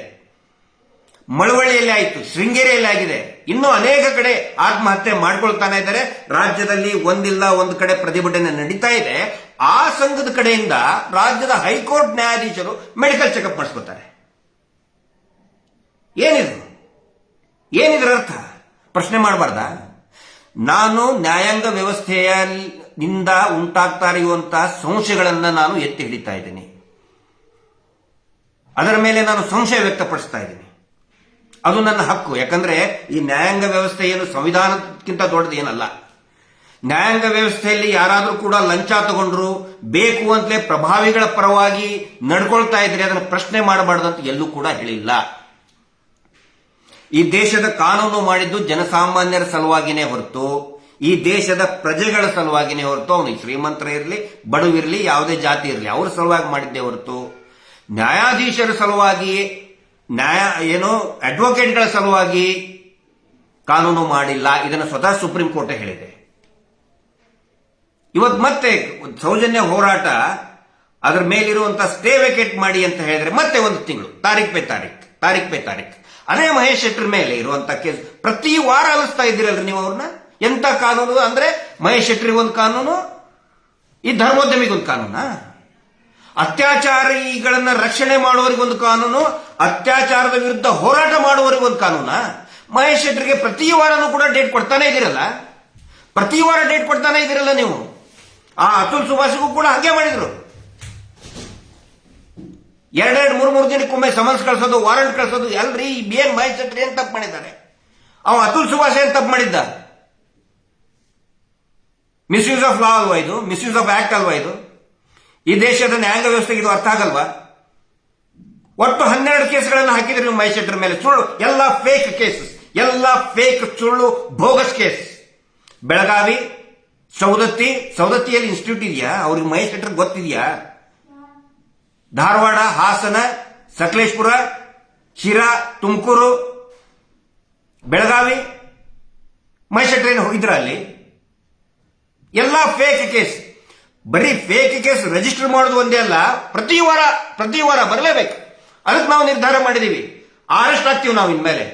[SPEAKER 1] ಮಳವಳ್ಳಿಯಲ್ಲಿ ಆಯಿತು, ಶೃಂಗೇರಿಯಲ್ಲಿ ಆಗಿದೆ. ಇನ್ನೂ ಅನೇಕ ಕಡೆ ಆತ್ಮಹತ್ಯೆ ಮಾಡ್ಕೊಳ್ತಾನೆ ಇದ್ದಾರೆ. ರಾಜ್ಯದಲ್ಲಿ ಒಂದಿಲ್ಲ ಒಂದು ಕಡೆ ಪ್ರತಿಭಟನೆ ನಡೀತಾ ಇದೆ. ಆ ಸಂಘದ ಕಡೆಯಿಂದ ರಾಜ್ಯದ ಹೈಕೋರ್ಟ್ ನ್ಯಾಯಾಧೀಶರು ಮೆಡಿಕಲ್ ಚೆಕಪ್ ಮಾಡಿಸ್ಕೊತಾರೆ. ಏನಿದ್ರ ಅರ್ಥ? ಪ್ರಶ್ನೆ ಮಾಡಬಾರ್ದ? ನಾನು ನ್ಯಾಯಾಂಗ ವ್ಯವಸ್ಥೆಯಿಂದ ಉಂಟಾಗ್ತಾ ಇರುವಂತಹ ಸಂಶಯಗಳನ್ನ ನಾನು ಎತ್ತಿ ಹಿಡಿತಾ ಇದ್ದೀನಿ. ಅದರ ಮೇಲೆ ನಾನು ಸಂಶಯ ವ್ಯಕ್ತಪಡಿಸ್ತಾ ಇದ್ದೀನಿ. ಅದು ನನ್ನ ಹಕ್ಕು. ಯಾಕಂದ್ರೆ ಈ ನ್ಯಾಯಾಂಗ ವ್ಯವಸ್ಥೆ ಏನು ಸಂವಿಧಾನಕ್ಕಿಂತ ದೊಡ್ಡದು ಏನಲ್ಲ. ನ್ಯಾಯಾಂಗ ವ್ಯವಸ್ಥೆಯಲ್ಲಿ ಯಾರಾದರೂ ಕೂಡ ಲಂಚ ತಗೊಂಡ್ರು ಬೇಕು ಅಂತಲೇ ಪ್ರಭಾವಿಗಳ ಪರವಾಗಿ ನಡ್ಕೊಳ್ತಾ ಇದ್ರೆ ಅದನ್ನು ಪ್ರಶ್ನೆ ಮಾಡಬಾರ್ದು ಅಂತ ಎಲ್ಲೂ ಕೂಡ ಹೇಳಿಲ್ಲ. ಈ ದೇಶದ ಕಾನೂನು ಮಾಡಿದ್ದು ಜನಸಾಮಾನ್ಯರ ಸಲುವಾಗಿನೇ ಹೊರತು ಈ ದೇಶದ ಪ್ರಜೆಗಳ ಸಲುವಾಗಿನೇ ಹೊರತು ಅವನು ಶ್ರೀಮಂತರ ಇರಲಿ ಬಡವಿರಲಿ ಯಾವುದೇ ಜಾತಿ ಇರಲಿ ಅವ್ರ ಸಲುವಾಗಿ ಮಾಡಿದ್ದೇ ಹೊರತು ನ್ಯಾಯಾಧೀಶರ ಸಲುವಾಗಿ ಅಡ್ವೊಕೇಟ್ಗಳ ಸಲುವಾಗಿ ಕಾನೂನು ಮಾಡಿಲ್ಲ. ಇದನ್ನು ಸ್ವತಃ ಸುಪ್ರೀಂ ಕೋರ್ಟ್ ಹೇಳಿದೆ. ಇವತ್ತು ಮತ್ತೆ ಸೌಜನ್ಯ ಹೋರಾಟ ಅದರ ಮೇಲಿರುವಂತಹ ಸ್ಟೇ ವೇಕೇಟ್ ಮಾಡಿ ಅಂತ ಹೇಳಿದ್ರೆ ಮತ್ತೆ ಒಂದು ತಿಂಗಳು ತಾರೀಖ್ ಪೇ ತಾರೀಖ್ ಅದೇ ಮಹೇಶ್ ಶೆಟ್ಟರ್ ಮೇಲೆ ಇರುವಂತಹ ಕೇಸ್ ಪ್ರತಿ ವಾರ ಅಲಿಸ್ತಾ ಇದ್ದೀರಲ್ರಿ ನೀವು ಅವ್ರನ್ನ. ಎಂತ ಕಾನೂನು ಅಂದ್ರೆ ಮಹೇಶ್ ಶೆಟ್ಟರಿಗೆ ಒಂದು ಕಾನೂನು, ಈ ಧರ್ಮೋದ್ಯಮಿಗೊಂದು ಕಾನೂನಾ? ಅತ್ಯಾಚಾರಿಗಳನ್ನ ರಕ್ಷಣೆ ಮಾಡುವವರಿಗೊಂದು ಕಾನೂನು, ಅತ್ಯಾಚಾರದ ವಿರುದ್ಧ ಹೋರಾಟ ಮಾಡುವವರಿಗೊಂದು ಕಾನೂನಾ? ಮಹೇಶ್ ಶೆಟ್ಟರಿಗೆ ಪ್ರತಿ ವಾರನೂ ಕೂಡ ಡೇಟ್ ಕೊಡ್ತಾನೆ ಇದ್ದೀರಲ್ಲ, ಪ್ರತಿ ವಾರ ಡೇಟ್ ಕೊಡ್ತಾನೆ ಇದ್ದೀರಲ್ಲ ನೀವು. ಆ ಅತುಲ್ ಸುಭಾಷ್ಗೂ ಕೂಡ ಹಾಗೆ ಮಾಡಿದ್ರು. 2-3 ದಿನಕ್ಕೊಮ್ಮೆ ಸಮನ್ಸ್ ಕಳಿಸೋದು, ವಾರಂಟ್ ಕಳಿಸೋದು. ಎಲ್ರಿ ಏನ್ ಮಹೇಶ್ ಶೆಟ್ಟರ್ ಏನ್ ತಪ್ಪು ಮಾಡಿದ್ದಾರೆ? ಅವ ಅತುಲ್ ಸುಭಾಷ್ ಏನ್ ತಪ್ಪು ಮಾಡಿದ್ದ? ಮಿಸ್ಯೂಸ್ ಆಫ್ ಲಾ ಅಲ್ವಾ ಇದು? ಮಿಸ್ಯೂಸ್ ಆಫ್ ಆಕ್ಟ್ ಅಲ್ವಾ ಇದು? ಈ ದೇಶದ ನ್ಯಾಯಾಂಗ ವ್ಯವಸ್ಥೆಗೆ ಇದು ಅರ್ಥ ಆಗಲ್ವಾ? ಒಟ್ಟು 12 ಕೇಸ್ಗಳನ್ನು ಹಾಕಿದ್ರೆ ನೀವು ಮಹೇಶ್ ಶೆಟ್ಟರ್ ಮೇಲೆ. ಸುಳ್ಳು, ಎಲ್ಲ ಫೇಕ್ ಕೇಸಸ್, ಎಲ್ಲ ಫೇಕ್ ಸುಳ್ಳು ಬೋಗಸ್ ಕೇಸ್. ಬೆಳಗಾವಿ, ಸೌದತ್ತಿಯಲ್ಲಿ ಇನ್ಸ್ಟಿಟ್ಯೂಟ್ ಇದೆಯಾ? ಅವ್ರಿಗೆ ಮಹೇಶ್ ಶೆಟ್ಟರ್ ಗೊತ್ತಿದೆಯಾ? ಧಾರವಾಡ, ಹಾಸನ, ಸಕಲೇಶ್ಪುರ, ಶಿರಾ, ತುಮಕೂರು, ಬೆಳಗಾವಿ, ಮಹೇಶ್ ಶೆಟ್ಟರ್ ಏನು ಹೋಗಿದ್ರ ಅಲ್ಲಿ? ಎಲ್ಲ ಫೇಕ್ ಕೇಸ್. ಬರೀ ಫೇಕ್ ಕೇಸ್ ರಿಜಿಸ್ಟರ್ ಮಾಡೋದು ಒಂದೇ ಅಲ್ಲ, ಪ್ರತಿ ವಾರ ಬರಲೇಬೇಕು. ಅದಕ್ಕೆ ನಾವು ನಿರ್ಧಾರ ಮಾಡಿದೀವಿ. ಅರೆಸ್ಟ್ ಆಗ್ತೀವಿ ನಾವು ಇನ್ಮೇಲೆ,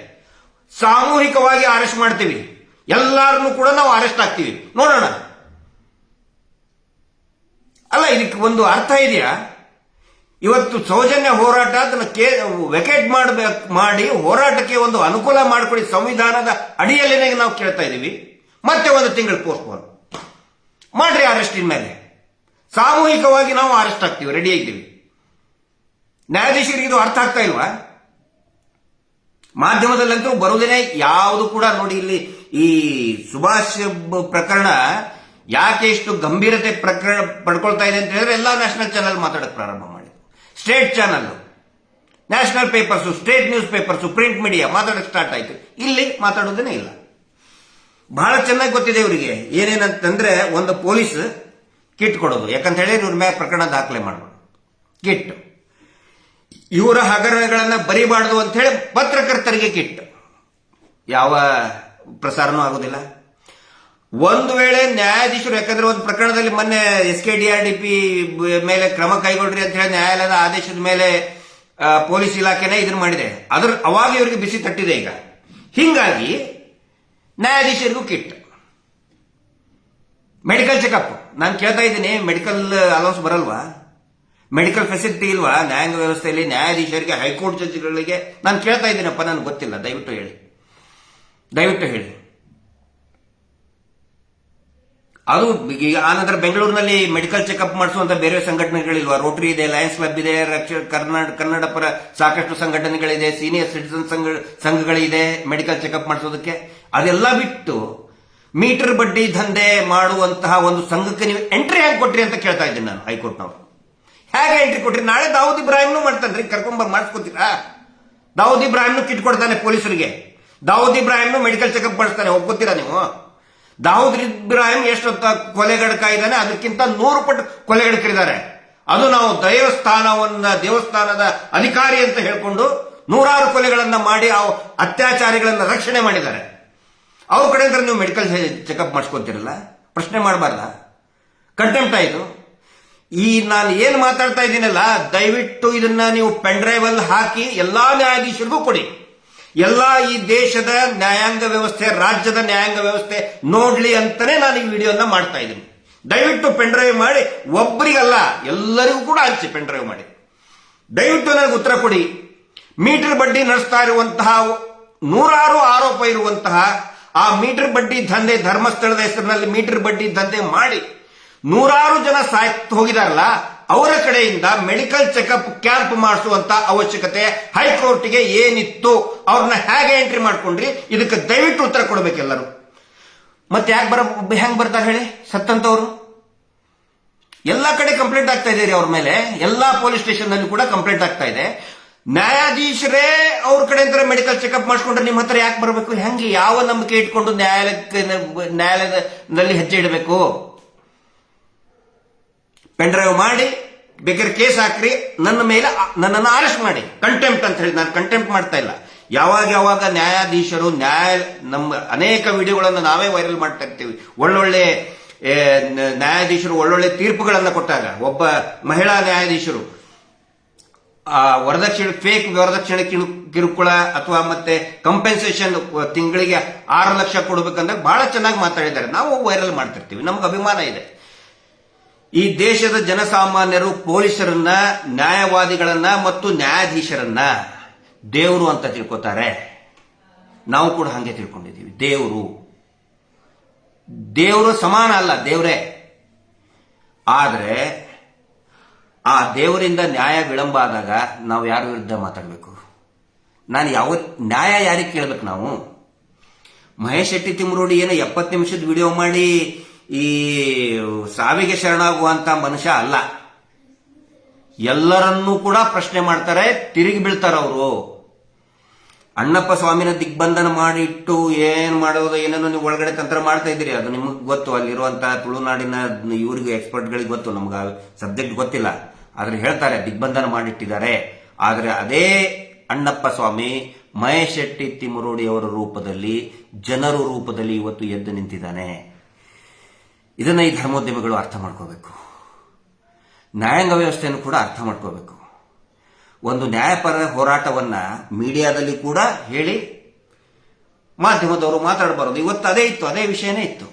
[SPEAKER 1] ಸಾಮೂಹಿಕವಾಗಿ ಅರೆಸ್ಟ್ ಮಾಡ್ತೀವಿ. ಎಲ್ಲಾರನ್ನು ಕೂಡ ನಾವು ಅರೆಸ್ಟ್ ಆಗ್ತೀವಿ. ನೋಡೋಣ. ಅಲ್ಲ, ಇದಕ್ಕೆ ಒಂದು ಅರ್ಥ ಇದೆಯಾ? ಇವತ್ತು ಸೌಜನ್ಯ ಹೋರಾಟ ಅದನ್ನು ವೆಕೇಟ್ ಮಾಡಿ ಹೋರಾಟಕ್ಕೆ ಒಂದು ಅನುಕೂಲ ಮಾಡಿಕೊಡಿ ಸಂವಿಧಾನದ ಅಡಿಯಲ್ಲೇನೆ ನಾವು ಕೇಳ್ತಾ ಇದೀವಿ. ಮತ್ತೆ ಒಂದು ತಿಂಗಳು ಪೋಸ್ಟ್ಪೋನ್ ಮಾಡ್ರಿ. ಅರೆಸ್ಟ್ ಇನ್ಮೇಲೆ ಸಾಮೂಹಿಕವಾಗಿ ನಾವು ಅರೆಸ್ಟ್ ಆಗ್ತೀವಿ, ರೆಡಿ ಆಗಿದ್ದೀವಿ. ನ್ಯಾಯಾಧೀಶರಿಗೆ ಇದು ಅರ್ಥ ಆಗ್ತಾ ಇಲ್ವಾ? ಮಾಧ್ಯಮದಲ್ಲಂತೂ ಬರುವುದೇನೆ ಯಾವುದು ಕೂಡ ನೋಡಿ. ಇಲ್ಲಿ ಈ ಸುಭಾಷ್ ಪ್ರಕರಣ ಯಾಕೆ ಇಷ್ಟು ಗಂಭೀರತೆ ಪಡ್ಕೊಳ್ತಾ ಇದೆ ಅಂತ ಹೇಳಿದ್ರೆ ಎಲ್ಲಾ ನ್ಯಾಷನಲ್ ಚಾನೆಲ್ ಮಾತಾಡಕ್ಕೆ ಪ್ರಾರಂಭ ಮಾಡಿದ್ರು. State channel, national papers, state news papers, print media ಮಾತಾಡಕ್ಕೆ ಸ್ಟಾರ್ಟ್ ಆಯ್ತು. ಇಲ್ಲಿ ಮಾತಾಡೋದೇನೆ ಇಲ್ಲ. ಬಹಳ ಚೆನ್ನಾಗಿ ಗೊತ್ತಿದೆ ಇವರಿಗೆ ಏನೇನಂತಂದ್ರೆ, ಒಂದು ಪೊಲೀಸ್ ಕಿಟ್ ಕೊಡೋದು, ಯಾಕಂತ ಹೇಳಿ ಇವ್ರ ಮೇಲೆ ಪ್ರಕರಣ ದಾಖಲೆ ಮಾಡೋದು. ಕಿಟ್, ಇವರ ಹಗರಣಗಳನ್ನ ಬರಿಬಾರ್ದು ಅಂತ ಹೇಳಿ ಪತ್ರಕರ್ತರಿಗೆ ಕಿಟ್. ಯಾವ ಪ್ರಸಾರನೂ ಆಗೋದಿಲ್ಲ. ಒಂದು ವೇಳೆ ನ್ಯಾಯಾಧೀಶರು, ಯಾಕಂದ್ರೆ ಒಂದು ಪ್ರಕರಣದಲ್ಲಿ ಮೊನ್ನೆ SKDRDP ಮೇಲೆ ಕ್ರಮ ಕೈಗೊಳ್ರಿ ಅಂತ ಹೇಳಿ ನ್ಯಾಯಾಲಯದ ಆದೇಶದ ಮೇಲೆ ಪೊಲೀಸ್ ಇಲಾಖೆನೇ ಇದನ್ನ ಮಾಡಿದೆ. ಅವಾಗ ಇವರಿಗೆ ಬಿಸಿ ತಟ್ಟಿದೆ. ಈಗ ಹಿಂಗಾಗಿ ನ್ಯಾಯಾಧೀಶರಿಗೂ ಕಿಟ್. ಮೆಡಿಕಲ್ ಚೆಕಪ್ ನಾನು ಕೇಳ್ತಾ ಇದ್ದೀನಿ, ಮೆಡಿಕಲ್ ಅಲೌನ್ಸ್ ಬರಲ್ವಾ? ಮೆಡಿಕಲ್ ಫೆಸಿಲಿಟಿ ಇಲ್ವಾ ನ್ಯಾಯಾಂಗ ವ್ಯವಸ್ಥೆಯಲ್ಲಿ? ನ್ಯಾಯಾಧೀಶರಿಗೆ, ಹೈಕೋರ್ಟ್ ಜಡ್ಜ್ಗಳಿಗೆ ನಾನು ಕೇಳ್ತಾ ಇದ್ದೀನಪ್ಪ, ನನಗೆ ಗೊತ್ತಿಲ್ಲ. ದಯವಿಟ್ಟು ಹೇಳಿ. ಅದು ಆನಂತರ ಬೆಂಗಳೂರಿನಲ್ಲಿ ಮೆಡಿಕಲ್ ಚೆಕಪ್ ಮಾಡಿಸುವಂತ ಬೇರೆ ಸಂಘಟನೆಗಳಿಲ್ವಾ? ರೋಟರಿ ಇದೆ, ಲಯನ್ಸ್ ಕ್ಲಬ್ ಇದೆ, ಕನ್ನಡ ಪರ ಸಾಕಷ್ಟು ಸಂಘಟನೆಗಳಿದೆ, ಸೀನಿಯರ್ ಸಿಟಿಸನ್ ಸಂಘಗಳಿದೆ ಮೆಡಿಕಲ್ ಚೆಕಪ್ ಮಾಡಿಸೋದಕ್ಕೆ. ಅದೆಲ್ಲ ಬಿಟ್ಟು ಮೀಟರ್ ಬಡ್ಡಿ ದಂಧೆ ಮಾಡುವಂತಹ ಒಂದು ಸಂಘಕ್ಕೆ ನೀವು ಎಂಟ್ರಿ ಹೇಗೆ ಕೊಟ್ರಿ ಅಂತ ಕೇಳ್ತಾ ಇದ್ದೀನಿ ನಾನು. ಹೈಕೋರ್ಟ್ನವರು ಹೇಗೆ ಎಂಟ್ರಿ ಕೊಟ್ರಿ? ನಾಳೆ ದಾವೂದ್ ಇಬ್ರಾಹಿಂನು ಮಾಡ್ತಾನ್ರಿ, ಕರ್ಕೊಂಡ್ಬಂದು ಮಾಡಿಸ್ಕೊತೀರಾ? ದಾವೂದ್ ಇಬ್ರಾಹಿಂನು ಕಿಟ್ ಕೊಡ್ತಾನೆ ಪೊಲೀಸರಿಗೆ. ದಾವೂದ್ ಇಬ್ರಾಹಿಂನು ಮೆಡಿಕಲ್ ಚೆಕಪ್ ಮಾಡಿಸ್ತಾನೆ, ಒಪ್ಕೋತೀರಾ ನೀವು? ದಾವೂದ್ ಇಬ್ರಾಹಿಂ ಎಷ್ಟು ಕೊಲೆಗಡಕ ಇದ್ದಾನೆ, ಅದಕ್ಕಿಂತ 100 ಪಟ್ಟು ಕೊಲೆಗಡಕರಿದ್ದಾರೆ. ಅದು ನಾವು ದೇವಸ್ಥಾನದ ಅಧಿಕಾರಿ ಅಂತ ಹೇಳ್ಕೊಂಡು 100 ಕೊಲೆಗಳನ್ನ ಮಾಡಿ ಅತ್ಯಾಚಾರಿಗಳನ್ನ ರಕ್ಷಣೆ ಮಾಡಿದ್ದಾರೆ. ಅವ್ರ ಕಡೆಯಿಂದ ನೀವು ಮೆಡಿಕಲ್ ಚೆಕಪ್ ಮಾಡಿಸ್ಕೊಂತೀರಲ್ಲ, ಪ್ರಶ್ನೆ ಮಾಡಬಾರ್ದ? ಕಂಟೆಂಪ್ಟ್ ಆಯ್ತು. ಈ ನಾನು ಏನ್ ಮಾತಾಡ್ತಾ ಇದ್ದೀನಲ್ಲ, ದಯವಿಟ್ಟು ಇದನ್ನ ನೀವು ಪೆನ್ ಡ್ರೈವ್ ಅಲ್ಲಿ ಹಾಕಿ ಎಲ್ಲಾ ನ್ಯಾಯಾಧೀಶರಿಗೂ ಕೊಡಿ. ಎಲ್ಲಾ ಈ ದೇಶದ ನ್ಯಾಯಾಂಗ ವ್ಯವಸ್ಥೆ, ರಾಜ್ಯದ ನ್ಯಾಯಾಂಗ ವ್ಯವಸ್ಥೆ ನೋಡ್ಲಿ ಅಂತಾನೆ ನಾನು ಈ ವಿಡಿಯೋನ ಮಾಡ್ತಾ ಇದ್ದೀನಿ. ದಯವಿಟ್ಟು ಪೆನ್ ಡ್ರೈವ್ ಮಾಡಿ, ಒಬ್ಬರಿಗಲ್ಲ ಎಲ್ಲರಿಗೂ ಕೂಡ ಹಂಚಿ ಪೆನ್ ಡ್ರೈವ್ ಮಾಡಿ. ದಯವಿಟ್ಟು ನನಗೆ ಉತ್ತರ ಕೊಡಿ. ಮೀಟರ್ ಬಡ್ಡಿ ನಡೆಸ್ತಾ ಇರುವಂತಹ, ನೂರಾರು ಆರೋಪ ಇರುವಂತಹ ಆ ಮೀಟರ್ ಬಡ್ಡಿ ದಂಧೆ, ಧರ್ಮಸ್ಥಳದ ಹೆಸರಿನಲ್ಲಿ ಮೀಟರ್ ಬಡ್ಡಿ ದಂಧೆ ಮಾಡಿ ನೂರಾರು ಜನ ಸಾಯ್ತು ಹೋಗಿದಾರಲ್ಲ, ಅವರ ಕಡೆಯಿಂದ ಮೆಡಿಕಲ್ ಚೆಕಪ್ ಕ್ಯಾಂಪ್ ಮಾಡಿಸುವಂತ ಅವಶ್ಯಕತೆ ಹೈಕೋರ್ಟ್ಗೆ ಏನಿತ್ತು? ಅವ್ರನ್ನ ಹೇಗೆ ಎಂಟ್ರಿ ಮಾಡ್ಕೊಂಡ್ರಿ? ಇದಕ್ಕೆ ದಯವಿಟ್ಟು ಉತ್ತರ ಕೊಡಬೇಕು ಎಲ್ಲರೂ. ಮತ್ತೆ ಯಾಕೆ ಹೆಂಗ್ ಬರ್ತಾರೆ ಹೇಳಿ? ಸತ್ತಂತವ್ರು ಎಲ್ಲಾ ಕಡೆ ಕಂಪ್ಲೇಂಟ್ ಆಗ್ತಾ ಇದೆ ಅವ್ರ ಮೇಲೆ, ಎಲ್ಲಾ ಪೊಲೀಸ್ ಸ್ಟೇಷನ್ ನಲ್ಲಿ ಕೂಡ ಕಂಪ್ಲೇಂಟ್ ಆಗ್ತಾ ಇದೆ. ನ್ಯಾಯಾಧೀಶರೇ ಅವ್ರ ಕಡೆಯಿಂದ ಮೆಡಿಕಲ್ ಚೆಕಪ್ ಮಾಡಿಸ್ಕೊಂಡ್ರೆ ನಿಮ್ಮ ಹತ್ರ ಯಾಕೆ ಬರಬೇಕು? ಹೆಂಗೆ, ಯಾವ ನಂಬಿಕೆ ಇಟ್ಕೊಂಡು ನ್ಯಾಯಾಲಯದಲ್ಲಿ ಹೆಜ್ಜೆ ಇಡಬೇಕು? ಪೆನ್ ಡ್ರೈವ್ ಮಾಡಿ, ಬೇಕಾದ್ರೆ ಕೇಸ್ ಹಾಕ್ರಿ, ನನ್ನ ಮೇಲೆ ನನ್ನನ್ನು ಅರೆಸ್ಟ್ ಮಾಡಿ. ಕಂಟೆಂಪ್ಟ್ ಅಂತ ಹೇಳಿ ನಾನು ಕಂಟೆಂಪ್ಟ್ ಮಾಡ್ತಾ ಇಲ್ಲ. ಯಾವಾಗ ನ್ಯಾಯಾಧೀಶರು ನಮ್ಮ ಅನೇಕ ವಿಡಿಯೋಗಳನ್ನು ನಾವೇ ವೈರಲ್ ಮಾಡ್ತಾ ಇರ್ತೀವಿ. ಒಳ್ಳೊಳ್ಳೆ ನ್ಯಾಯಾಧೀಶರು ಒಳ್ಳೊಳ್ಳೆ ತೀರ್ಪುಗಳನ್ನು ಕೊಟ್ಟಾಗ, ಒಬ್ಬ ಮಹಿಳಾ ನ್ಯಾಯಾಧೀಶರು ವರದಕ್ಷಿಣೆ, ಫೇಕ್ ವರದಕ್ಷಿಣೆ ಕಿರುಕುಳ ಅಥವಾ ಮತ್ತೆ ಕಂಪೆನ್ಸೇಷನ್ ತಿಂಗಳಿಗೆ 6 ಲಕ್ಷ ಕೊಡಬೇಕಂದ್ರೆ ಬಹಳ ಚೆನ್ನಾಗಿ ಮಾತಾಡಿದ್ದಾರೆ. ನಾವು ವೈರಲ್ ಮಾಡ್ತಿರ್ತೀವಿ, ನಮ್ಗೆ ಅಭಿಮಾನ ಇದೆ. ಈ ದೇಶದ ಜನಸಾಮಾನ್ಯರು ಪೊಲೀಸರನ್ನ, ನ್ಯಾಯವಾದಿಗಳನ್ನ ಮತ್ತು ನ್ಯಾಯಾಧೀಶರನ್ನ ದೇವರು ಅಂತ ತಿಳ್ಕೊತಾರೆ. ನಾವು ಕೂಡ ಹಾಗೆ ತಿಳ್ಕೊಂಡಿದ್ದೀವಿ. ದೇವರು ಸಮಾನ ಅಲ್ಲ, ದೇವರೇ. ಆದ್ರೆ ಆ ದೇವರಿಂದ ನ್ಯಾಯ ವಿಳಂಬ ಆದಾಗ ನಾವು ಯಾರ ವಿರುದ್ಧ ಮಾತಾಡಬೇಕು? ನ್ಯಾಯ ಯಾರಿಗೆ ಕೇಳಬೇಕು ನಾವು? ಮಹೇಶ್ ಶೆಟ್ಟಿ ತಿಮ್ಮರೋಡಿ ಏನೋ 70 ನಿಮಿಷದ ವಿಡಿಯೋ ಮಾಡಿ ಈ ಸಾವಿಗೆ ಶರಣಾಗುವಂತ ಮನುಷ್ಯ ಅಲ್ಲ. ಎಲ್ಲರನ್ನೂ ಕೂಡ ಪ್ರಶ್ನೆ ಮಾಡ್ತಾರೆ, ತಿರುಗಿ ಬೀಳ್ತಾರೆ ಅವರು. ಅಣ್ಣಪ್ಪ ಸ್ವಾಮಿನ ದಿಗ್ಬಂಧನ ಮಾಡಿಟ್ಟು ಏನ್ ಮಾಡೋದು, ಏನೇನೋ ನೀವು ಒಳಗಡೆ ತಂತ್ರ ಮಾಡ್ತಾ ಇದ್ದೀರಿ, ಅದು ನಿಮಗೆ ಗೊತ್ತು. ಅಲ್ಲಿರುವಂತಹ ತುಳುನಾಡಿನ ಇವರಿಗೆ ಎಕ್ಸ್ಪರ್ಟ್ಗಳಿಗೆ ಗೊತ್ತು, ನಮ್ಗೆ ಸಬ್ಜೆಕ್ಟ್ ಗೊತ್ತಿಲ್ಲ. ಆದ್ರೆ ಹೇಳ್ತಾರೆ ದಿಗ್ಬಂಧನ ಮಾಡಿಟ್ಟಿದ್ದಾರೆ. ಆದ್ರೆ ಅದೇ ಅಣ್ಣಪ್ಪ ಸ್ವಾಮಿ ಮಹೇಶ್ ಶೆಟ್ಟಿ ತಿಮ್ಮರೋಡಿ ಅವರ ರೂಪದಲ್ಲಿ, ಜನರ ರೂಪದಲ್ಲಿ ಇವತ್ತು ಎದ್ದು ನಿಂತಿದ್ದಾನೆ. ಇದನ್ನ ಈ ಧರ್ಮೋದ್ಯಮಿಗಳು ಅರ್ಥ ಮಾಡ್ಕೋಬೇಕು. ನ್ಯಾಯಾಂಗ ವ್ಯವಸ್ಥೆಯನ್ನು ಕೂಡ ಅರ್ಥ ಮಾಡ್ಕೋಬೇಕು. ಒಂದು ನ್ಯಾಯಪರ ಹೋರಾಟವನ್ನ ಮೀಡಿಯಾದಲ್ಲಿ ಕೂಡ ಹೇಳಿ ಮಾಧ್ಯಮದವರು ಮಾತಾಡಬಾರದು. ಇವತ್ತು ಅದೇ ಇತ್ತು, ಅದೇ ವಿಷಯನೇ ಇತ್ತು.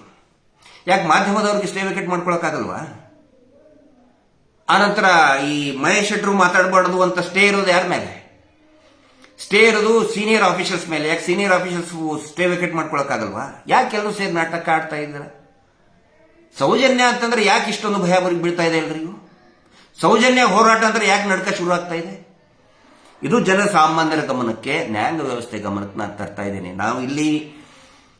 [SPEAKER 1] ಯಾಕೆ ಮಾಧ್ಯಮದವ್ರಿಗೆ ಸ್ಟೇ ವಿಕೆಟ್ ಮಾಡ್ಕೊಳಕ್ಕಾಗಲ್ವಾ? ಆನಂತರ ಈ ಮಹೇಶ್ ಶೆಟ್ರು ಮಾತಾಡಬಾರ್ದು ಅಂತ ಸ್ಟೇ ಇರೋದು ಯಾರ ಮೇಲೆ? ಸ್ಟೇ ಇರೋದು ಸೀನಿಯರ್ ಆಫೀಸರ್ಸ್ ಮೇಲೆ. ಯಾಕೆ ಸೀನಿಯರ್ ಆಫೀಸರ್ಸ್ ಸ್ಟೇ ವಿಕೆಟ್ ಮಾಡ್ಕೊಳಕ್ಕಾಗಲ್ವಾ? ಯಾಕೆ ಎಲ್ಲರೂ ಸೇರಿ ನಾಟಕ ಆಡ್ತಾ ಇದ್ದಾರೆ? ಸೌಜನ್ಯ ಅಂತಂದ್ರೆ ಯಾಕೆ ಇಷ್ಟೊಂದು ಭಯ ಬೀಳ್ತಾ ಇದೆ ಎಲ್ರಿಗೂ? ಸೌಜನ್ಯ ಹೋರಾಟ ಅಂದ್ರೆ ಯಾಕೆ ನಡ್ಕ ಶುರು ಆಗ್ತಾ ಇದೆ? ಇದು ಜನಸಾಮಾನ್ಯರ ಗಮನಕ್ಕೆ, ನ್ಯಾಯಾಂಗ ವ್ಯವಸ್ಥೆ ಗಮನಕ್ಕೆ ನಾನು ತರ್ತಾ ಇದ್ದೀನಿ. ನಾವು ಇಲ್ಲಿ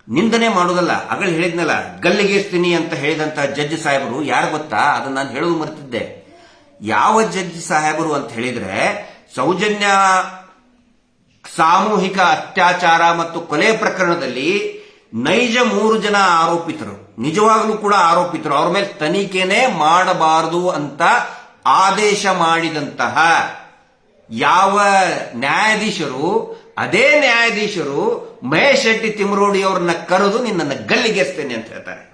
[SPEAKER 1] ನಿಂದನೆ ಮಾಡೋದಲ್ಲ. ಅಗಳು ಹೇಳಿದ್ನಲ್ಲ, ಗಲ್ಲಿಗೇರ್ತೀನಿ ಅಂತ ಹೇಳಿದಂತ ಜಡ್ಜ್ ಸಾಹೇಬರು ಯಾರು ಗೊತ್ತಾ? ಅದನ್ನ ನಾನು ಹೇಳೋದು ಮರೆತಿದ್ದೆ. ಯಾವ ಜಡ್ಜ್ ಸಾಹೇಬರು ಅಂತ ಹೇಳಿದ್ರೆ, ಸೌಜನ್ಯ ಸಾಮೂಹಿಕ ಅತ್ಯಾಚಾರ ಮತ್ತು ಕೊಲೆ ಪ್ರಕರಣದಲ್ಲಿ ನೈಜ 3 ಜನ ಆರೋಪಿತರು, ನಿಜವಾಗಲೂ ಕೂಡ ಆರೋಪಿತರು, ಅವ್ರ ಮೇಲೆ ತನಿಖೆನೇ ಮಾಡಬಾರದು ಅಂತ ಆದೇಶ ಮಾಡಿದಂತಹ ಯಾವ ನ್ಯಾಯಾಧೀಶರು, ಅದೇ ನ್ಯಾಯಾಧೀಶರು ಮಹೇಶ್ ಶೆಟ್ಟಿ ತಿಮ್ಮರೋಡಿ ಅವ್ರನ್ನ ಕರೆದು ನಿನ್ನನ್ನು ಗಲ್ಲಿಗೇರಿಸ್ತೇನೆ ಅಂತ ಹೇಳ್ತಾರೆ.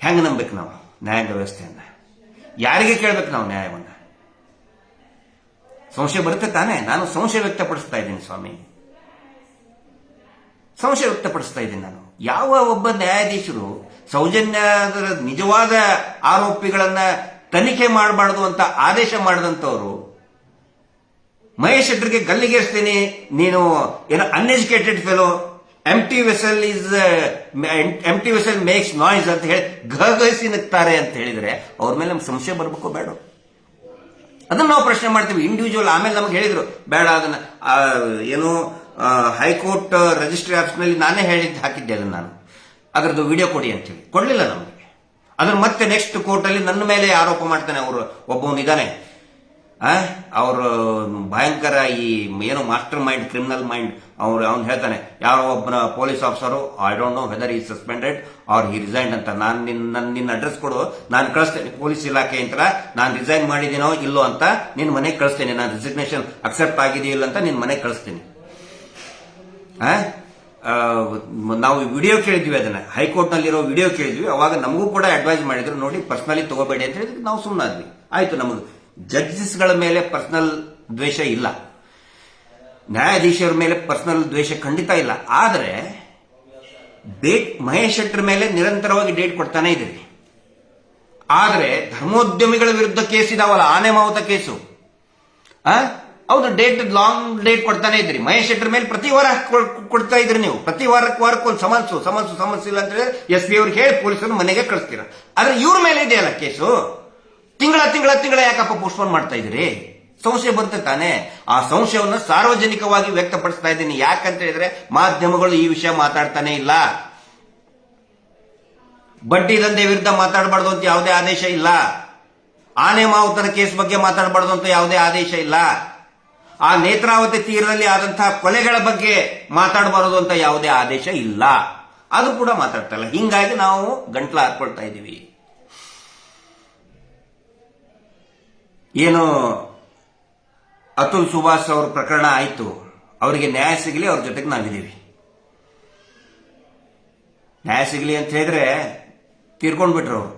[SPEAKER 1] ಹೆಂಗ ನಂಬೇಕು ನಾವು ನ್ಯಾಯಾಂಗ ವ್ಯವಸ್ಥೆಯನ್ನ? ಯಾರಿಗೆ ಕೇಳಬೇಕು ನಾವು ನ್ಯಾಯವನ್ನ? ಸಂಶಯ ಬರುತ್ತೆ ತಾನೆ? ನಾನು ಸಂಶಯ ವ್ಯಕ್ತಪಡಿಸ್ತಾ ಇದ್ದೀನಿ ಸ್ವಾಮಿ, ಸಂಶಯ ವ್ಯಕ್ತಪಡಿಸ್ತಾ ಇದ್ದೀನಿ ನಾನು. ಯಾವ ಒಬ್ಬ ನ್ಯಾಯಾಧೀಶರು ಸೌಜನ್ಯದ ನಿಜವಾದ ಆರೋಪಿಗಳನ್ನ ತನಿಖೆ ಮಾಡಬಾರ್ದು ಅಂತ ಆದೇಶ ಮಾಡಿದಂತವರು ಮಹೇಶ್ ಶೆಟ್ಟರ್ಗೆ ಗಲ್ಲಿಗೇರಿಸ್ತೀನಿ, ನೀನು ಏನೋ uneducated fellow, empty vessel makes noise ಅಂತ ಹೇಳಿ ಗಹಗಹಿಸಿ ನಿಗ್ತಾರೆ ಅಂತ ಹೇಳಿದ್ರೆ ಅವ್ರ ಮೇಲೆ ನಮ್ಗೆ ಸಂಶಯ ಬರ್ಬೇಕು ಬೇಡ? ಅದನ್ನ ನಾವು ಪ್ರಶ್ನೆ ಮಾಡ್ತೀವಿ ಇಂಡಿವಿಜುವಲ್. ಆಮೇಲೆ ನಮ್ಗೆ ಹೇಳಿದ್ರು ಬೇಡ, ಅದನ್ನ ಏನು ಹೈಕೋರ್ಟ್ ರಿಜಿಸ್ಟ್ರಿ ಆಫೀಸ್ನಲ್ಲಿ ನಾನೇ ಹಾಕಿದ್ದೆ ಅದನ್ನ, ನಾನು ಅದರದ್ದು ವಿಡಿಯೋ ಕೊಡಿ ಅಂತೇಳಿ ಕೊಡ್ಲಿಲ್ಲ ನಮಗೆ. ಅದನ್ನ ಮತ್ತೆ ನೆಕ್ಸ್ಟ್ ಕೋರ್ಟ್ ಅಲ್ಲಿ ನನ್ನ ಮೇಲೆ ಆರೋಪ ಮಾಡ್ತಾನೆ. ಅವರು ಒಬ್ಬವನಿದ್ದಾನೆ, ಅವರು ಭಯಂಕರ ಈ ಏನೋ ಮಾಸ್ಟರ್ ಮೈಂಡ್, ಕ್ರಿಮಿನಲ್ ಮೈಂಡ್. ಅವ್ನು ಹೇಳ್ತಾನೆ, ಯಾರೋ ಒಬ್ಬನ police officer, I don't know whether ಈ ಸಸ್ಪೆಂಡೆಡ್ ಆರ್ ಹಿ ರಿಸೈನ್ ಅಂತ. ನಾನು ನಿನ್ನ ಅಡ್ರೆಸ್ ಕೊಡು, ನಾನು ಕಳಿಸ್ತೇನೆ ಪೊಲೀಸ್ ಇಲಾಖೆ ಅಂತ. ನಾನು ರಿಸೈನ್ ಮಾಡಿದ್ದೀನೋ ಇಲ್ಲೋ ಅಂತ ನಿನ್ನ ಮನೆಗೆ ಕಳಿಸ್ತೇನೆ. ನಾನು ರಿಸಿಗ್ನೇಷನ್ ಅಕ್ಸೆಪ್ಟ್ ಆಗಿದೆಯೋ ಇಲ್ಲ ಅಂತ ನಿನ್ನ ಮನೆಗೆ ಕಳಿಸ್ತೀನಿ. ನಾವು ವಿಡಿಯೋ ಕೇಳಿದ್ವಿ, ಅದನ್ನ ಹೈಕೋರ್ಟ್ನಲ್ಲಿರೋ ವಿಡಿಯೋ ಕೇಳಿದ್ವಿ. ಅವಾಗ ನಮಗೂ ಕೂಡ ಅಡ್ವೈಸ್ ಮಾಡಿದ್ರು, ನೋಡಿ ಪರ್ಸನಲಿ ತಗೋಬೇಡಿ ಅಂತ ಹೇಳಿದ್ರೆ ನಾವು ಸುಮ್ಮನಾದ್ವಿ. ಆಯ್ತು, ನಮಗೆ ಜಡ್ಜಸ್ಗಳ ಮೇಲೆ ಪರ್ಸನಲ್ ದ್ವೇಷ ಇಲ್ಲ, ನ್ಯಾಯಾಧೀಶರ ಮೇಲೆ ಪರ್ಸನಲ್ ದ್ವೇಷ ಖಂಡಿತ ಇಲ್ಲ. ಆದರೆ ಮಹೇಶ್ ಶೆಟ್ಟರ್ ಮೇಲೆ ನಿರಂತರವಾಗಿ ಡೇಟ್ ಕೊಡ್ತಾನೆ ಇದ್ದೀವಿ. ಆದರೆ ಧರ್ಮೋದ್ಯಮಿಗಳ ವಿರುದ್ಧ ಕೇಸ್ ಇದಾವಲ್ಲ, ಆನೆ ಮಾವುತ ಕೇಸು, ಹೌದು, ಲಾಂಗ್ ಡೇಟ್ ಕೊಡ್ತಾನೆ ಇದ್ರಿ. ಮಹೇಶ್ ಶೆಟ್ಟರ್ ಮೇಲೆ ಪ್ರತಿ ವಾರ ಕೊಡ್ತಾ ಇದ್ರಿ ನೀವು. ಪ್ರತಿ ವಾರಕ್ಕೊಂದು ಸಮನ್ಸು ಇಲ್ಲ ಅಂತ ಹೇಳಿ SP ಅವ್ರಿಗೆ ಹೇಳಿ ಪೊಲೀಸರು ಮನೆಗೆ ಕಳಿಸ್ತೀರ. ಆದ್ರೆ ಇವ್ರ ಮೇಲೆ ಇದೆಯಲ್ಲ ಕೇಸು, ತಿಂಗಳ ಯಾಕಪ್ಪ ಪೋಸ್ಟ್ಪೋನ್ ಮಾಡ್ತಾ ಇದ್ರಿ? ಸಂಶಯ ಬರುತ್ತೆ ತಾನೆ. ಆ ಸಂಶಯವನ್ನು ಸಾರ್ವಜನಿಕವಾಗಿ ವ್ಯಕ್ತಪಡಿಸ್ತಾ ಇದ್ದೀನಿ. ಯಾಕಂತ ಹೇಳಿದ್ರೆ ಮಾಧ್ಯಮಗಳು ಈ ವಿಷಯ ಮಾತಾಡ್ತಾನೆ ಇಲ್ಲ. ಬಡ್ಡಿ ದಂಧೆ ವಿರುದ್ಧ ಮಾತಾಡಬಾರ್ದು ಅಂತ ಯಾವುದೇ ಆದೇಶ ಇಲ್ಲ. ಆನೆ ಮಾವುತನ ಕೇಸ್ ಬಗ್ಗೆ ಮಾತಾಡಬಾರ್ದು ಅಂತ ಯಾವುದೇ ಆದೇಶ ಇಲ್ಲ. ಆ ನೇತ್ರಾವತಿ ತೀರದಲ್ಲಿ ಆದಂತಹ ಕೊಲೆಗಳ ಬಗ್ಗೆ ಮಾತಾಡಬಾರದು ಅಂತ ಯಾವುದೇ ಆದೇಶ ಇಲ್ಲ. ಅದು ಕೂಡ ಮಾತಾಡ್ತಾ ಇಲ್ಲ. ಹಿಂಗಾಗಿ ನಾವು ಗಂಟ್ಲ ಹಾಕೊಳ್ತಾ ಇದ್ದೀವಿ. ಏನು ಅತುಲ್ ಸುಭಾಷ್ ಅವ್ರ ಪ್ರಕರಣ ಆಯ್ತು, ಅವರಿಗೆ ನ್ಯಾಯ ಸಿಗಲಿ, ಅವ್ರ ಜೊತೆಗೆ ನಾವಿದ್ದೀವಿ. ನ್ಯಾಯ ಸಿಗಲಿ ಅಂತ ಹೇಳಿದ್ರೆ ತೀರ್ಕೊಂಡ್ಬಿಟ್ರು ಅವರು.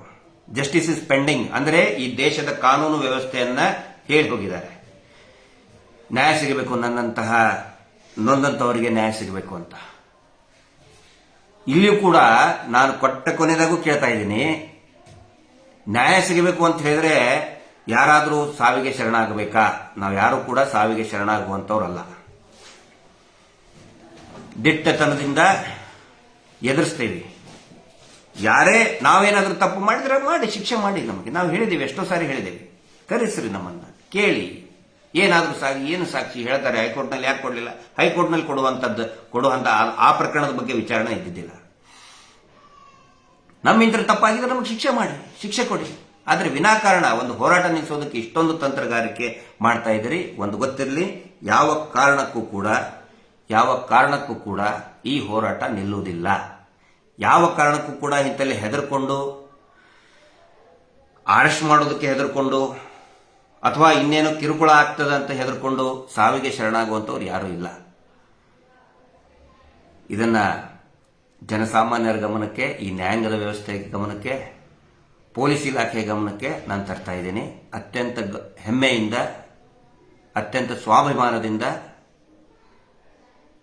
[SPEAKER 1] ಜಸ್ಟಿಸ್ ಇಸ್ ಪೆಂಡಿಂಗ್ ಅಂದ್ರೆ ಈ ದೇಶದ ಕಾನೂನು ವ್ಯವಸ್ಥೆಯನ್ನ ಹೇಳಿ ಹೋಗಿದ್ದಾರೆ. ನ್ಯಾಯ ಸಿಗಬೇಕು, ನನ್ನಂತಹ ನೊಂದಂತವರಿಗೆ ನ್ಯಾಯ ಸಿಗಬೇಕು ಅಂತ. ಇಲ್ಲಿಯೂ ಕೂಡ ನಾನು ಕೊಟ್ಟ ಕೊನೆದಾಗೂ ಕೇಳ್ತಾ ಇದ್ದೀನಿ, ನ್ಯಾಯ ಸಿಗಬೇಕು ಅಂತ ಹೇಳಿದ್ರೆ ಯಾರಾದರೂ ಸಾವಿಗೆ ಶರಣಾಗಬೇಕಾ? ನಾವು ಯಾರು ಕೂಡ ಸಾವಿಗೆ ಶರಣಾಗುವಂತವ್ರಲ್ಲ. ದಿಟ್ಟತನದಿಂದ ಎದುರಿಸ್ತೇವೆ. ಯಾರೇ ನಾವೇನಾದ್ರೂ ತಪ್ಪು ಮಾಡಿದ್ರೆ ಮಾಡಿ ಶಿಕ್ಷೆ ಮಾಡಿ. ನಮಗೆ ನಾವು ಹೇಳಿದ್ದೇವೆ, ಎಷ್ಟೋ ಸಾರಿ ಹೇಳಿದ್ದೇವೆ, ಕರೆಸ್ರಿ ನಮ್ಮನ್ನ, ಕೇಳಿ, ಏನಾದ್ರೂ ಏನು ಸಾಕ್ಷಿ ಹೇಳ್ತಾರೆ. ಹೈಕೋರ್ಟ್ನಲ್ಲಿ ಯಾಕೆ ಕೊಡಲಿಲ್ಲ? ಹೈಕೋರ್ಟ್ನಲ್ಲಿ ಕೊಡುವಂತ ಆ ಪ್ರಕರಣದ ಬಗ್ಗೆ ವಿಚಾರಣೆ ಇದ್ದಿದ್ದಿಲ್ಲ. ನಮ್ಮಿಂದ ತಪ್ಪಾಗಿದ್ರೆ ನಮಗೆ ಶಿಕ್ಷೆ ಮಾಡಿ, ಶಿಕ್ಷೆ ಕೊಡಿ. ಆದ್ರೆ ವಿನಾಕಾರಣ ಒಂದು ಹೋರಾಟ ನಿಲ್ಲಿಸೋದಕ್ಕೆ ಇಷ್ಟೊಂದು ತಂತ್ರಗಾರಿಕೆ ಮಾಡ್ತಾ ಇದ್ದೀರಿ. ಒಂದು ಗೊತ್ತಿರಲಿ, ಯಾವ ಕಾರಣಕ್ಕೂ ಕೂಡ ಈ ಹೋರಾಟ ನಿಲ್ಲುವುದಿಲ್ಲ. ಯಾವ ಕಾರಣಕ್ಕೂ ಕೂಡ ಇಂತಲ್ಲಿ ಹೆದರ್ಕೊಂಡು, ಅರೆಸ್ಟ್ ಮಾಡೋದಕ್ಕೆ ಹೆದರ್ಕೊಂಡು, ಅಥವಾ ಇನ್ನೇನೋ ಕಿರುಕುಳ ಆಗ್ತದೆ ಅಂತ ಹೆದರ್ಕೊಂಡು ಸಾವಿಗೆ ಶರಣಾಗುವಂತವ್ರು ಯಾರೂ ಇಲ್ಲ. ಇದನ್ನ ಜನಸಾಮಾನ್ಯರ ಗಮನಕ್ಕೆ, ಈ ನ್ಯಾಯಾಂಗದ ವ್ಯವಸ್ಥೆ ಗಮನಕ್ಕೆ, ಪೊಲೀಸ್ ಇಲಾಖೆ ಗಮನಕ್ಕೆ ನಾನು ತರ್ತಾ ಇದ್ದೀನಿ. ಅತ್ಯಂತ ಹೆಮ್ಮೆಯಿಂದ, ಅತ್ಯಂತ ಸ್ವಾಭಿಮಾನದಿಂದ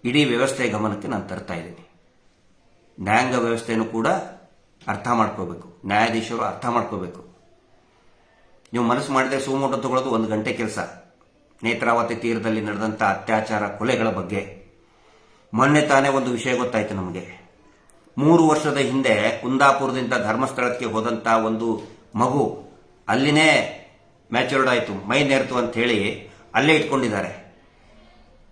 [SPEAKER 1] ಇಡೀ ವ್ಯವಸ್ಥೆ ಗಮನಕ್ಕೆ ನಾನು ತರ್ತಾ ಇದ್ದೀನಿ. ನ್ಯಾಯಾಂಗ ವ್ಯವಸ್ಥೆಯನ್ನು ಕೂಡ ಅರ್ಥ ಮಾಡ್ಕೋಬೇಕು, ನ್ಯಾಯಾಧೀಶರು ಅರ್ಥ ಮಾಡ್ಕೋಬೇಕು. ನೀವು ಮನಸ್ಸು ಮಾಡಿದ್ರೆ ಸುಮೋಟೋ ತಗೊಳ್ಳೋದು 1 ಗಂಟೆ ಕೆಲಸ. ನೇತ್ರಾವತಿ ತೀರದಲ್ಲಿ ನಡೆದಂಥ ಅತ್ಯಾಚಾರ, ಕೊಲೆಗಳ ಬಗ್ಗೆ ಮೊನ್ನೆ ತಾನೇ ಒಂದು ವಿಷಯ ಗೊತ್ತಾಯ್ತು ನಮಗೆ. 3 ವರ್ಷದ ಹಿಂದೆ ಕುಂದಾಪುರದಿಂದ ಧರ್ಮಸ್ಥಳಕ್ಕೆ ಹೋದಂತ ಒಂದು ಮಗು ಅಲ್ಲಿನೇ ಮ್ಯಾಚೂರ್ಡ್ ಆಯಿತು, ಮೈ ನೇರ್ತು ಅಂತ ಹೇಳಿ ಅಲ್ಲೇ ಇಟ್ಕೊಂಡಿದ್ದಾರೆ.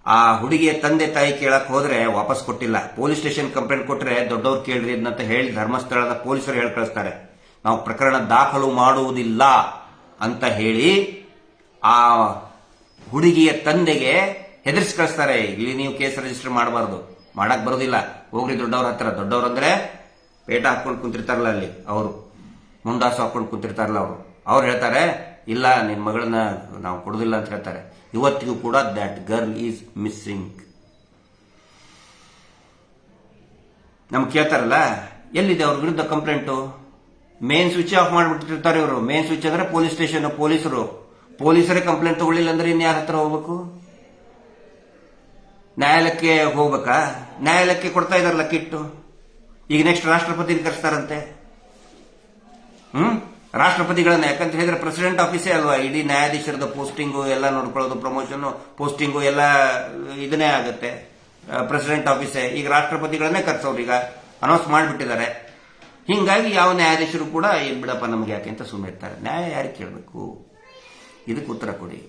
[SPEAKER 1] ಆ ಹುಡುಗಿಯ ತಂದೆ ತಾಯಿ ಕೇಳಕ್ ಹೋದ್ರೆ ವಾಪಸ್ ಕೊಟ್ಟಿಲ್ಲ. ಪೊಲೀಸ್ ಸ್ಟೇಷನ್ ಕಂಪ್ಲೇಂಟ್ ಕೊಟ್ರೆ ದೊಡ್ಡವ್ರು ಕೇಳ್ರಿ ಅಂತ ಹೇಳಿ ಧರ್ಮಸ್ಥಳದ ಪೊಲೀಸರು ಹೇಳಿ ಕಳಿಸ್ತಾರೆ. ನಾವು ಪ್ರಕರಣ ದಾಖಲು ಮಾಡುವುದಿಲ್ಲ ಅಂತ ಹೇಳಿ ಆ ಹುಡುಗಿಯ ತಂದೆಗೆ ಹೆದರ್ಸಿ ಕಳಿಸ್ತಾರೆ. ಇಲ್ಲಿ ನೀವು ಕೇಸ್ ರಿಜಿಸ್ಟರ್ ಮಾಡಬಾರ್ದು, ಮಾಡಕ್ ಬರೋದಿಲ್ಲ, ಹೋಗ್ರಿ ದೊಡ್ಡವ್ರ ಹತ್ರ. ದೊಡ್ಡವ್ರಂದ್ರೆ ಪೇಟ ಹಾಕೊಂಡು ಕುಂತಿರ್ತಾರಲ್ಲ ಅಲ್ಲಿ, ಅವರು ಮುಂಡಾಸು ಹಾಕೊಂಡು ಕುಂತಿರ್ತಾರಲ್ಲ ಅವ್ರು ಹೇಳ್ತಾರೆ, ಇಲ್ಲ ನಿನ್ ಮಗಳನ್ನ ನಾವು ಕೊಡುದಿಲ್ಲ ಅಂತ ಹೇಳ್ತಾರೆ. ಇವತ್ತಿಗೂ ಕೂಡ ದಟ್ ಗರ್ಲ್ ಈಸ್ ಮಿಸ್ಸಿಂಗ್. ನಮ್ಗೆ ಕೇಳ್ತಾರಲ್ಲ, ಎಲ್ಲಿದೆ ಅವ್ರ ವಿರುದ್ಧ ಕಂಪ್ಲೇಂಟು? ಮೇನ್ ಸ್ವಿಚ್ ಆಫ್ ಮಾಡಿಬಿಟ್ಟಿರ್ತಾರೆ ಇವರು. ಮೇನ್ ಸ್ವಿಚ್ ಅಂದ್ರೆ ಪೊಲೀಸ್ ಸ್ಟೇಷನ್, ಪೊಲೀಸರೇ ಕಂಪ್ಲೇಂಟ್ ತಗೊಳ್ಳಿಲ್ಲ ಅಂದ್ರೆ ಇನ್ಯಾರ ಹತ್ರ ಹೋಗ್ಬೇಕು? ನ್ಯಾಯಾಲಯಕ್ಕೆ ಹೋಗ್ಬೇಕಾ? ನ್ಯಾಯಾಲಯಕ್ಕೆ ಕೊಡ್ತಾ ಇದಾರಲ್ಲ ಕಿಟ್ಟು. ಈಗ ನೆಕ್ಸ್ಟ್ ರಾಷ್ಟ್ರಪತಿ ಕರೆಸ್ತಾರಂತೆ. ರಾಷ್ಟ್ರಪತಿಗಳನ್ನ, ಯಾಕಂತ ಹೇಳಿದ್ರೆ ಪ್ರೆಸಿಡೆಂಟ್ ಆಫೀಸೇ ಅಲ್ವಾ ಇಡೀ ನ್ಯಾಯಾಧೀಶರದ ಪೋಸ್ಟಿಂಗು ಎಲ್ಲ ನೋಡ್ಕೊಳ್ಳೋದು, ಪ್ರಮೋಷನ್ ಪೋಸ್ಟಿಂಗು ಎಲ್ಲ ಇದನ್ನೇ ಆಗುತ್ತೆ, ಪ್ರೆಸಿಡೆಂಟ್ ಆಫೀಸೇ. ಈಗ ರಾಷ್ಟ್ರಪತಿಗಳನ್ನೇ ಕರೆಸೋರು, ಈಗ ಅನೌನ್ಸ್ ಮಾಡಿಬಿಟ್ಟಿದ್ದಾರೆ. ಹಿಂಗಾಗಿ ಯಾವ ನ್ಯಾಯಾಧೀಶರು ಕೂಡ ಬಿಡಪ್ಪ ನಮ್ಗೆ ಯಾಕೆ ಅಂತ ಸುಮ್ಮನೆ ಇರ್ತಾರೆ. ನ್ಯಾಯ ಯಾರಿಗೆ ಕೇಳಬೇಕು? ಇದಕ್ಕೆ ಉತ್ತರ ಕೊಡಿ.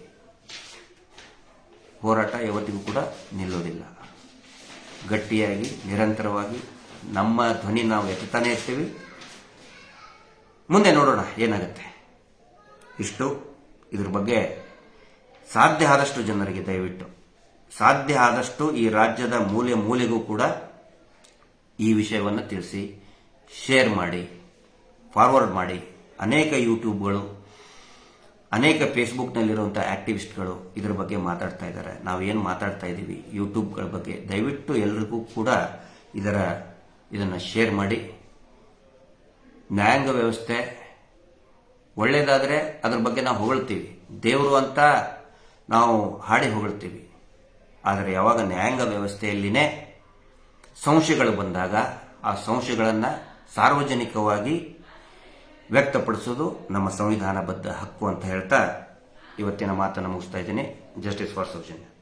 [SPEAKER 1] ಹೋರಾಟ ಯಾವತ್ತಿಗೂ ಕೂಡ ನಿಲ್ಲೋದಿಲ್ಲ. ಗಟ್ಟಿಯಾಗಿ ನಿರಂತರವಾಗಿ ನಮ್ಮ ಧ್ವನಿ ನಾವು ಎತ್ತುತ್ತಾನೆ ಇರ್ತೀವಿ. ಮುಂದೆ ನೋಡೋಣ ಏನಾಗುತ್ತೆ. ಇದ್ರ ಬಗ್ಗೆ ಸಾಧ್ಯ ಆದಷ್ಟು ಜನರಿಗೆ ದಯವಿಟ್ಟು, ಸಾಧ್ಯ ಆದಷ್ಟು ಈ ರಾಜ್ಯದ ಮೂಲೆ ಮೂಲೆಗೂ ಕೂಡ ಈ ವಿಷಯವನ್ನು ತಿಳಿಸಿ, ಶೇರ್ ಮಾಡಿ, ಫಾರ್ವರ್ಡ್ ಮಾಡಿ. ಅನೇಕ ಯೂಟ್ಯೂಬ್ಗಳು, ಅನೇಕ ಫೇಸ್ಬುಕ್ನಲ್ಲಿರುವಂಥ ಆಕ್ಟಿವಿಸ್ಟ್ಗಳು ಇದ್ರ ಬಗ್ಗೆ ಮಾತಾಡ್ತಾ ಇದ್ದಾರೆ. ನಾವೇನು ಮಾತಾಡ್ತಾ ಇದ್ದೀವಿ ಯೂಟ್ಯೂಬ್ಗಳ ಬಗ್ಗೆ, ದಯವಿಟ್ಟು ಎಲ್ರಿಗೂ ಕೂಡ ಇದನ್ನು ಶೇರ್ ಮಾಡಿ. ನ್ಯಾಯಾಂಗ ವ್ಯವಸ್ಥೆ ಒಳ್ಳೆಯದಾದರೆ ಅದ್ರ ಬಗ್ಗೆ ನಾವು ಹೊಗಳ್ತೀವಿ, ದೇವರು ಅಂತ ನಾವು ಹಾಡಿ ಹೊಗಳ್ತೀವಿ. ಆದರೆ ಯಾವಾಗ ನ್ಯಾಯಾಂಗ ವ್ಯವಸ್ಥೆಯಲ್ಲಿನೇ ಸಂಶಯಗಳು ಬಂದಾಗ ಆ ಸಂಶಯಗಳನ್ನು ಸಾರ್ವಜನಿಕವಾಗಿ ವ್ಯಕ್ತಪಡಿಸೋದು ನಮ್ಮ ಸಂವಿಧಾನಬದ್ಧ ಹಕ್ಕು ಅಂತ ಹೇಳ್ತಾ ಇವತ್ತಿನ ಮಾತನ್ನು ಮುಗಿಸ್ತಾ ಇದ್ದೀನಿ. Justice for Soujanya.